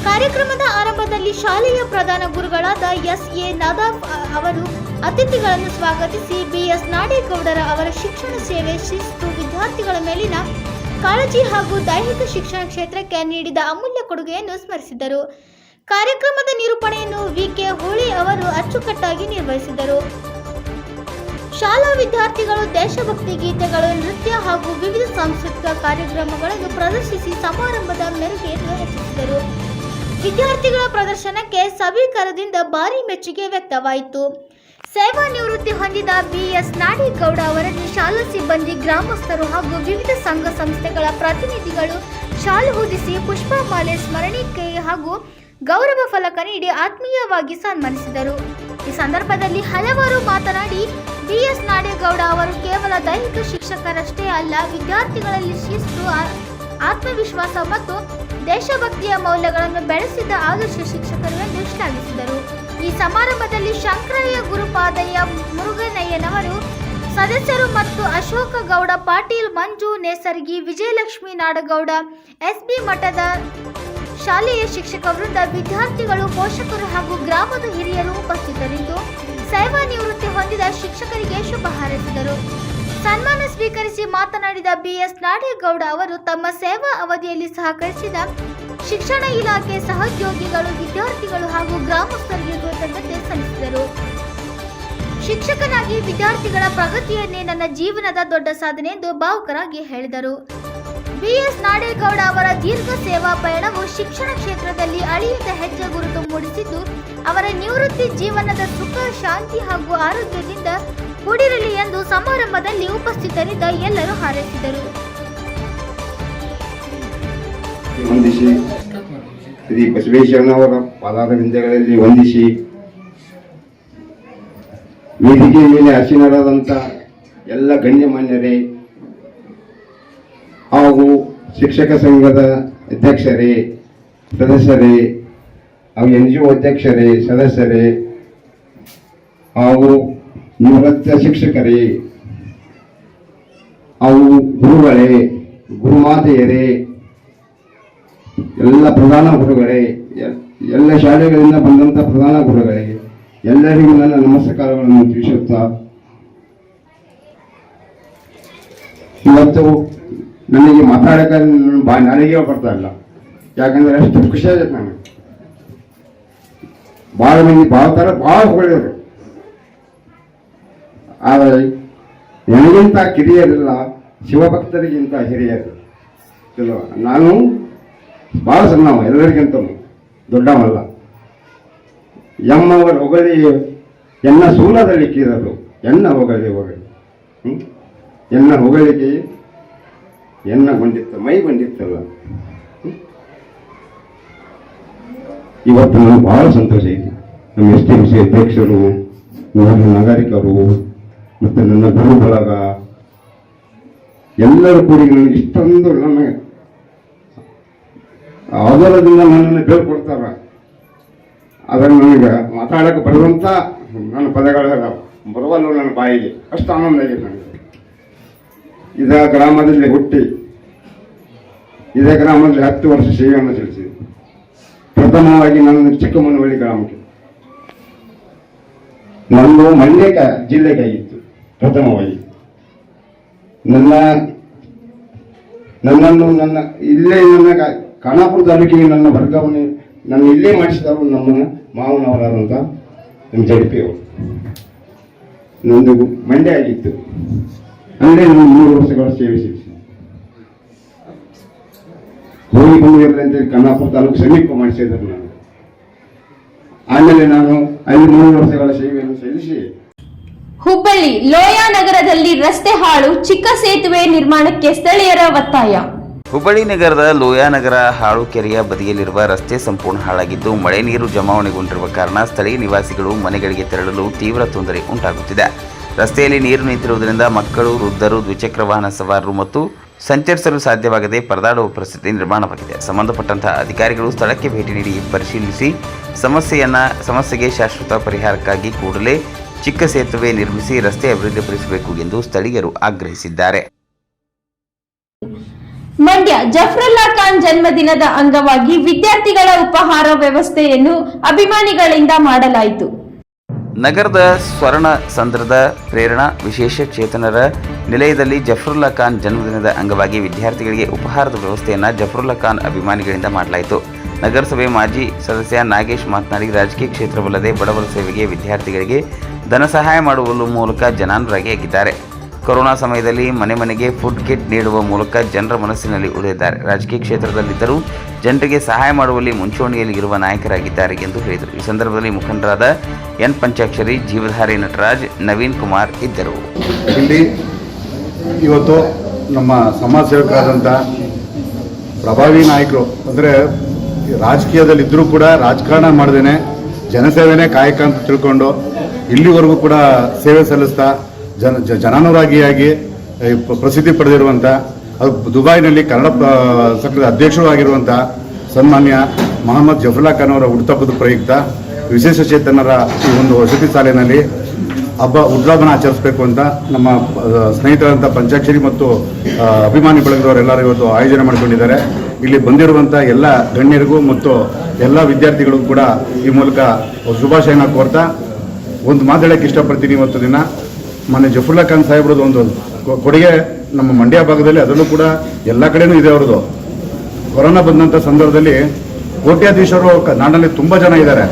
ಕಾರ್ಯಕ್ರಮದ ಆರಂಭದಲ್ಲಿ ಶಾಲೆಯ ಪ್ರಧಾನ ಗುರುಗಳಾದ SA ನದಾಫ್ ಅವರು ಅತಿಥಿಗಳನ್ನು ಸ್ವಾಗತಿಸಿ BS ನಾಗೇಗೌಡರ ಅವರ ಶಿಕ್ಷಣ ಸೇವೆ, ಶಿಸ್ತು, ವಿದ್ಯಾರ್ಥಿಗಳ ಮೇಲಿನ ಕಾಳಜಿ ಹಾಗೂ ದೈಹಿಕ ಶಿಕ್ಷಣ ಕ್ಷೇತ್ರಕ್ಕೆ ನೀಡಿದ ಅಮೂಲ್ಯ ಕೊಡುಗೆಯನ್ನು ಸ್ಮರಿಸಿದರು. ಕಾರ್ಯಕ್ರಮದ ನಿರೂಪಣೆಯನ್ನು VK ಹೋಳಿ ಅವರು ಅಚ್ಚುಕಟ್ಟಾಗಿ ನಿರ್ವಹಿಸಿದರು. ಶಾಲಾ ವಿದ್ಯಾರ್ಥಿಗಳು ದೇಶಭಕ್ತಿ ಗೀತೆಗಳು, ನೃತ್ಯ ಹಾಗೂ ವಿವಿಧ ಸಾಂಸ್ಕೃತಿಕ ಕಾರ್ಯಕ್ರಮಗಳನ್ನು ಪ್ರದರ್ಶಿಸಿ ಸಮಾರಂಭದ ಮೆರುಗೇರಿಯನ್ನು ಹೆಚ್ಚಿಸಿದರು. ವಿದ್ಯಾರ್ಥಿಗಳ ಪ್ರದರ್ಶನಕ್ಕೆ ಸಭಿಕರದಿಂದ ಭಾರಿ ಮೆಚ್ಚುಗೆ ವ್ಯಕ್ತವಾಯಿತು. ಸೇವಾ ನಿವೃತ್ತಿ ಹೊಂದಿದ BS ನಾಗೇಗೌಡ ಅವರನ್ನು ಶಾಲಾ ಸಿಬ್ಬಂದಿ, ಗ್ರಾಮಸ್ಥರು ಹಾಗೂ ವಿವಿಧ ಸಂಘ ಸಂಸ್ಥೆಗಳ ಪ್ರತಿನಿಧಿಗಳು ಶಾಲು ಹೊದಿಸಿ ಪುಷ್ಪಮಾಲೆ, ಸ್ಮರಣಿಕೆ ಹಾಗೂ ಗೌರವ ಫಲಕ ನೀಡಿ ಆತ್ಮೀಯವಾಗಿ ಸನ್ಮಾನಿಸಿದರು. ಈ ಸಂದರ್ಭದಲ್ಲಿ ಹಲವಾರು ಮಾತನಾಡಿ BS ನಾಗೇಗೌಡ ಅವರು ಕೇವಲ ದೈಹಿಕ ಶಿಕ್ಷಕರಷ್ಟೇ ಅಲ್ಲ, ವಿದ್ಯಾರ್ಥಿಗಳಲ್ಲಿ ಶಿಸ್ತು, ಆತ್ಮವಿಶ್ವಾಸ ಮತ್ತು ದೇಶಭಕ್ತಿಯ ಮೌಲ್ಯಗಳನ್ನು ಬೆಳೆಸಿದ ಆದರ್ಶ ಶಿಕ್ಷಕರು ಎಂದು ಶ್ಲಾಘಿಸಿದರು. ಈ ಸಮಾರಂಭದಲ್ಲಿ ಶಂಕರಯ್ಯ ಗುರುಪಾದಯ್ಯ ಮುರುಗನಯ್ಯನವರು ಸದಸ್ಯರು ಮತ್ತು ಅಶೋಕ ಗೌಡ ಪಾಟೀಲ್, ಮಂಜು ನೇಸರ್ಗಿ, ವಿಜಯಲಕ್ಷ್ಮಿ ನಾಡಗೌಡ, SB ಮಠದ ಶಾಲೆಯ ಶಿಕ್ಷಕ ವೃಂದ, ವಿದ್ಯಾರ್ಥಿಗಳು, ಪೋಷಕರು ಹಾಗೂ ಗ್ರಾಮದ ಹಿರಿಯರು ಉಪಸ್ಥಿತರಿದ್ದು ಸೇವಾ ನಿವೃತ್ತಿ ಹೊಂದಿದ ಶಿಕ್ಷಕರಿಗೆ ಶುಭ ಹಾರೈಸಿದರು. ಸನ್ಮಾನ ಸ್ವೀಕರಿಸಿ ಮಾತನಾಡಿದ BS ನಾಗೇಗೌಡ ಅವರು ತಮ್ಮ ಸೇವಾ ಅವಧಿಯಲ್ಲಿ ಸಹಕರಿಸಿದ ಶಿಕ್ಷಣ ಇಲಾಖೆ ಸಹೋದ್ಯೋಗಿಗಳು, ವಿದ್ಯಾರ್ಥಿಗಳು ಹಾಗೂ ಗ್ರಾಮಸ್ಥರಿಗೆ ಕೃತಜ್ಞತೆ ಸಲ್ಲಿಸಿದರು. ಶಿಕ್ಷಕನಾಗಿ ವಿದ್ಯಾರ್ಥಿಗಳ ಪ್ರಗತಿಯನ್ನೇ ನನ್ನ ಜೀವನದ ದೊಡ್ಡ ಸಾಧನೆ ಎಂದು ಭಾವುಕರಾಗಿ ಹೇಳಿದರು. ಬಿಎಸ್ ನಾಡೇಗೌಡ ಅವರ ದೀರ್ಘ ಸೇವಾ ಪಯಣವು ಶಿಕ್ಷಣ ಕ್ಷೇತ್ರದಲ್ಲಿ ಅಳಿಯದ ಹೆಜ್ಜೆ ಗುರುತು ಮೂಡಿಸಿದ್ದು, ಅವರ ನಿವೃತ್ತಿ ಜೀವನದ ಸುಖ, ಶಾಂತಿ ಹಾಗೂ ಆರೋಗ್ಯದಿಂದ ಕೂಡಿರಲಿ ಎಂದು ಸಮಾರಂಭದಲ್ಲಿ ಉಪಸ್ಥಿತರಿದ್ದ ಎಲ್ಲರೂ ಹಾರೈಸಿದರು. ವಂದಿಸಿ ಶ್ರೀ ಬಸವೇಶ್ವರನವರ ಪಾದಾರವಿಂದಗಳಲ್ಲಿ ವಂದಿಸಿ, ವೇದಿಕೆ ಮೇಲೆ ಆಸೀನರಾದಂಥ ಎಲ್ಲ ಗಣ್ಯಮಾನ್ಯರೇ ಹಾಗೂ ಶಿಕ್ಷಕ ಸಂಘದ ಅಧ್ಯಕ್ಷರೇ, ಸದಸ್ಯರೇ ಹಾಗೂ NGO ಅಧ್ಯಕ್ಷರೇ, ಸದಸ್ಯರೇ ಹಾಗೂ ನಿವೃತ್ತ ಶಿಕ್ಷಕರೇ ಹಾಗೂ ಗುರುಗಳೇ, ಗುರುಮಾತೆಯರೇ, ಎಲ್ಲ ಪ್ರಧಾನ ಗುರುಗಳೇ, ಎಲ್ಲ ಶಾಲೆಗಳಿಂದ ಬಂದಂಥ ಪ್ರಧಾನ ಗುರುಗಳೇ, ಎಲ್ಲರಿಗೂ ನನ್ನ ನಮಸ್ಕಾರಗಳನ್ನು ತಿಳಿಸುತ್ತಾ, ಇವತ್ತು ನನಗೆ ಮಾತಾಡೋಕೆ ನನಗೆ ಬರ್ತಾ ಇಲ್ಲ. ಯಾಕಂದ್ರೆ ಅಷ್ಟು ಖುಷಿ ಆಗತ್ತೆ ನನಗೆ. ಭಾಳ ಮಂದಿ ಭಾಳ ಹೊಗಳಿದ್ರು. ಆದರೆ ನನಗಿಂತ ಕಿರಿಯರಿಲ್ಲ, ಶಿವಭಕ್ತರಿಗಿಂತ ಹಿರಿಯರು. ಚಲೋ, ನಾನು ಭಾಳ ಸಣ್ಣವ, ಎಲ್ಲರಿಗಿಂತ ದೊಡ್ಡವಲ್ಲ. ಎಮ್ಮವರು ಹೊಗಳಿ ಎನ್ನ ಸೂಲದಲ್ಲಿ ಕೀರಲು, ಎನ್ನ ಹೊಗಳಿ ಎನ್ನ ಹೊಗಳಿಕೆ ಎನ್ನ ಬಂದಿತ್ತು, ಮೈ ಬಂದಿತ್ತಲ್ಲ. ಇವತ್ತು ನನಗೆ ಬಹಳ ಸಂತೋಷ ಇದೆ. ನಮ್ಮ STMC ಅಧ್ಯಕ್ಷರು, ನಾಗರಿಕರು ಮತ್ತು ನನ್ನ ಗುರು ಬಳಗ ಎಲ್ಲರೂ ಕೂಡಿ ನನಗೆ ಇಷ್ಟೊಂದು ನನ್ನ ಆಧಾರದಿಂದ ನನ್ನನ್ನು ಬೇರ್ಕೊಡ್ತಾರ. ಅದನ್ನು ನನಗೆ ಮಾತಾಡೋಕೆ ಬರುವಂಥ ನನ್ನ ಪದಗಳ ಬರುವಲ್ಲ ನನ್ನ ಬಾಯಿಗೆ. ಅಷ್ಟು ಆನಂದ ಆಗಿದೆ ನನಗೆ. ಇದೇ ಗ್ರಾಮದಲ್ಲಿ ಹುಟ್ಟಿ ಇದೇ ಗ್ರಾಮದಲ್ಲಿ 10 ವರ್ಷ ಸೇವೆಯನ್ನು ಸಲ್ಲಿಸಿದೆ. ಪ್ರಥಮವಾಗಿ ನನ್ನ ಚಿಕ್ಕಮನವಳ್ಳಿ ಗ್ರಾಮಕ್ಕೆ, ನಂದು ಮಂಡ್ಯ ಜಿಲ್ಲೆಗಾಗಿತ್ತು ಪ್ರಥಮವಾಗಿ. ನನ್ನನ್ನು ಇಲ್ಲೇ ನನ್ನ ಖಾನಾಪುರ ತಾಲೂಕಿಗೆ ನನ್ನ ವರ್ಗಾವಣೆ ನನ್ನ ಇಲ್ಲೇ ಮಾಡಿಸಿದವರು ನಮ್ಮ ಮಾವನವರಾದಂಥ ನಮ್ಮ ಜಡ್ಪಿ ಅವರು. ನಂದು ಮಂಡ್ಯ ಆಗಿತ್ತು. ಅಲ್ಲೇ ನಾನು 3 ವರ್ಷಗಳ ಸೇವೆ ಸಲ್ಲಿಸಿದೆ. ಹೋಗಿ ಬಂದಿರಲಿ ಅಂತೇಳಿ ಖಾನಾಪುರ ತಾಲೂಕು ಸಮೀಪ ಮಾಡಿಸಿದ್ರು ನಾನು. ಆಮೇಲೆ ನಾನು ಅಲ್ಲಿ 3 ವರ್ಷಗಳ ಸೇವೆಯನ್ನು ಸಲ್ಲಿಸಿ ಹುಬ್ಬಳ್ಳಿ ಲೋಯಾ ನಗರದಲ್ಲಿ ರಸ್ತೆ ಹಾಳು, ಚಿಕ್ಕ ಸೇತುವೆ ನಿರ್ಮಾಣಕ್ಕೆ ಸ್ಥಳೀಯರ ಒತ್ತಾಯ. ಹುಬ್ಬಳ್ಳಿ ನಗರದ ಲೋಯಾನಗರ ಹಾಳು ಕೆರೆಯ ಬದಿಯಲ್ಲಿರುವ ರಸ್ತೆ ಸಂಪೂರ್ಣ ಹಾಳಾಗಿದ್ದು, ಮಳೆ ನೀರು ಜಮಾವಣೆಗೊಂಡಿರುವ ಕಾರಣ ಸ್ಥಳೀಯ ನಿವಾಸಿಗಳು ಮನೆಗಳಿಗೆ ತೆರಳಲು ತೀವ್ರ ತೊಂದರೆ ಉಂಟಾಗುತ್ತಿದೆ. ರಸ್ತೆಯಲ್ಲಿ ನೀರು ನಿಂತಿರುವುದರಿಂದ ಮಕ್ಕಳು, ವೃದ್ಧರು, ದ್ವಿಚಕ್ರ ವಾಹನ ಸವಾರರು ಮತ್ತು ಸಂಚರಿಸಲು ಸಾಧ್ಯವಾಗದೆ ಪರದಾಡುವ ಪರಿಸ್ಥಿತಿ ನಿರ್ಮಾಣವಾಗಿದೆ. ಸಂಬಂಧಪಟ್ಟಂತಹ ಅಧಿಕಾರಿಗಳು ಸ್ಥಳಕ್ಕೆ ಭೇಟಿ ನೀಡಿ ಪರಿಶೀಲಿಸಿ ಸಮಸ್ಯೆಗೆ ಶಾಶ್ವತ ಪರಿಹಾರಕ್ಕಾಗಿ ಕೂಡಲೇ ಚಿಕ್ಕ ಸೇತುವೆ ನಿರ್ಮಿಸಿ ರಸ್ತೆ ಅಭಿವೃದ್ಧಿಪಡಿಸಬೇಕು ಎಂದು ಸ್ಥಳೀಯರು ಆಗ್ರಹಿಸಿದ್ದಾರೆ. ಮಂಡ್ಯ ಜಫರುಲ್ಲಾ ಖಾನ್ ಜನ್ಮದಿನದ ಅಂಗವಾಗಿ ವಿದ್ಯಾರ್ಥಿಗಳ ಉಪಹಾರ ವ್ಯವಸ್ಥೆಯನ್ನು ಅಭಿಮಾನಿಗಳಿಂದ ಮಾಡಲಾಯಿತು. ನಗರದ ಸ್ವರ್ಣ ಸಂದ್ರದ ಪ್ರೇರಣಾ ವಿಶೇಷ ಚೇತನರ ನಿಲಯದಲ್ಲಿ ಜಫರುಲ್ಲಾ ಖಾನ್ ಜನ್ಮದಿನದ ಅಂಗವಾಗಿ ವಿದ್ಯಾರ್ಥಿಗಳಿಗೆ ಉಪಹಾರದ ವ್ಯವಸ್ಥೆಯನ್ನು ಜಫರುಲ್ಲಾ ಖಾನ್ ಅಭಿಮಾನಿಗಳಿಂದ ಮಾಡಲಾಯಿತು. ನಗರಸಭೆ ಮಾಜಿ ಸದಸ್ಯ ನಾಗೇಶ್ ಮಾತನಾಡಿ, ರಾಜಕೀಯ ಕ್ಷೇತ್ರವಲ್ಲದೆ ಬಡವರ ಸೇವೆಗೆ ವಿದ್ಯಾರ್ಥಿಗಳಿಗೆ ಧನ ಸಹಾಯ ಮಾಡುವ ಮೂಲಕ ಜನಾನುರಾಗಿಯಾಗಿದ್ದಾರೆ. ಕೊರೋನಾ ಸಮಯದಲ್ಲಿ ಮನೆ ಮನೆಗೆ ಫುಡ್ ಕಿಟ್ ನೀಡುವ ಮೂಲಕ ಜನರ ಮನಸ್ಸಿನಲ್ಲಿ ಉಳಿದಿದ್ದಾರೆ. ರಾಜಕೀಯ ಕ್ಷೇತ್ರದಲ್ಲಿದ್ದರೂ ಜನರಿಗೆ ಸಹಾಯ ಮಾಡುವಲ್ಲಿ ಮುಂಚೂಣಿಯಲ್ಲಿ ಇರುವ ನಾಯಕರಾಗಿದ್ದಾರೆ ಎಂದು ಹೇಳಿದರು. ಈ ಸಂದರ್ಭದಲ್ಲಿ ಮುಖಂಡರಾದ ಎನ್ ಪಂಚಾಕ್ಷರಿ, ಜೀವಧಾರಿ ನಟರಾಜ್, ನವೀನ್ ಕುಮಾರ್ ಇದ್ದರು. ಇಲ್ಲಿ ಇವತ್ತು ನಮ್ಮ ಸಮಾಜ ಸೇವಕರಾದಂಥ ಪ್ರಭಾವಿ ನಾಯಕರು, ಅಂದರೆ ರಾಜಕೀಯದಲ್ಲಿದ್ದರೂ ಕೂಡ ರಾಜಕಾರಣ ಮಾಡದೇನೆ ಜನಸೇವೆನೇ ಕಾಯಕ ಅಂತ ತಿಳ್ಕೊಂಡು ಇಲ್ಲಿವರೆಗೂ ಕೂಡ ಸೇವೆ ಸಲ್ಲಿಸ್ತಾ ಜನಾನುರಾಗಿಯಾಗಿ ಪ್ರಸಿದ್ಧಿ ಪಡೆದಿರುವಂಥ, ಅದು ದುಬೈನಲ್ಲಿ ಕನ್ನಡ ಸಂಘದ ಅಧ್ಯಕ್ಷರು ಆಗಿರುವಂಥ ಸನ್ಮಾನ್ಯ ಮೊಹಮ್ಮದ್ ಜಫರುಲ್ಲಾ ಖಾನ್ ಅವರ ಹುಟ್ಟುಹಬ್ಬದ ಪ್ರಯುಕ್ತ ವಿಶೇಷ ಚೇತನರ ಈ ಒಂದು ವಸತಿ ಶಾಲೆಯಲ್ಲಿ ಉದ್ಘಾಟನೆ ಆಚರಿಸಬೇಕು ಅಂತ ನಮ್ಮ ಸ್ನೇಹಿತರಂಥ ಪಂಚಾಕ್ಷರಿ ಮತ್ತು ಅಭಿಮಾನಿ ಬಳಗದವರೆಲ್ಲರೂ ಇವತ್ತು ಆಯೋಜನೆ ಮಾಡಿಕೊಂಡಿದ್ದಾರೆ. ಇಲ್ಲಿ ಬಂದಿರುವಂಥ ಎಲ್ಲ ಗಣ್ಯರಿಗೂ ಮತ್ತು ಎಲ್ಲ ವಿದ್ಯಾರ್ಥಿಗಳಿಗೂ ಕೂಡ ಈ ಮೂಲಕ ಶುಭಾಶಯನ ಕೋರ್ತಾ ಒಂದು ಮಾತಾಡೋಕ್ಕೆ ಇಷ್ಟಪಡ್ತೀನಿ. ಇವತ್ತು ದಿನ ಮೊನ್ನೆ ಜಫರುಲ್ಲಾ ಖಾನ್ ಸಾಹೇಬ್ರದ್ದು ಒಂದು ಕೊಡುಗೆ ನಮ್ಮ ಮಂಡ್ಯ ಭಾಗದಲ್ಲಿ, ಅದರಲ್ಲೂ ಕೂಡ ಎಲ್ಲ ಕಡೆನೂ ಇದೆ ಅವ್ರದ್ದು. ಕೊರೋನಾ ಬಂದಂಥ ಸಂದರ್ಭದಲ್ಲಿ ಕೋಟ್ಯಾಧೀಶರು ನಾಡಲ್ಲಿ ತುಂಬ ಜನ ಇದ್ದಾರೆ.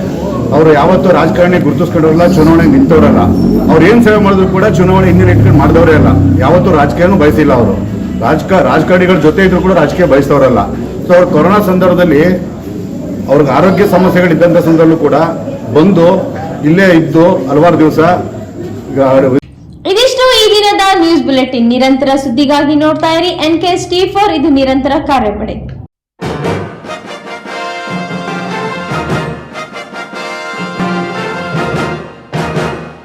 ಅವರು ಯಾವತ್ತೂ ರಾಜಕಾರಣಿ ಗುರುತಿಸ್ಕೊಂಡವರಲ್ಲ, ಚುನಾವಣೆ ನಿಂತವರಲ್ಲ. ಅವ್ರು ಏನು ಸೇವೆ ಮಾಡಿದ್ರು ಕೂಡ ಚುನಾವಣೆ ಹಿಂದಿನ ಇಟ್ಕೊಂಡು ಮಾಡಿದವರೇ ಅಲ್ಲ. ಯಾವತ್ತೂ ರಾಜಕೀಯನೂ ಬಯಸಿಲ್ಲ ಅವರು. ರಾಜಕಾರಣಿಗಳ ಜೊತೆ ಇದ್ರು ಕೂಡ ರಾಜಕೀಯ ಬಯಸ್ತವರಲ್ಲ. ಸೊ ಅವ್ರು ಕೊರೋನಾ ಸಂದರ್ಭದಲ್ಲಿ ಅವ್ರಿಗೆ ಆರೋಗ್ಯ ಸಮಸ್ಯೆಗಳಿದ್ದಂಥ ಸಂದರ್ಭದಲ್ಲೂ ಕೂಡ ಬಂದು ಇಲ್ಲೇ ಇದ್ದು ಹಲವಾರು ದಿವಸ. ಇದಿಷ್ಟು ಈ ದಿನದ ನ್ಯೂಸ್ ಬುಲೆಟಿನ್. ನಿರಂತರ ಸುದ್ದಿಗಾಗಿ ನೋಡ್ತಾ ಇರಿ NK T4, ಇದು ನಿರಂತರ ಕಾರ್ಯಪಡೆ.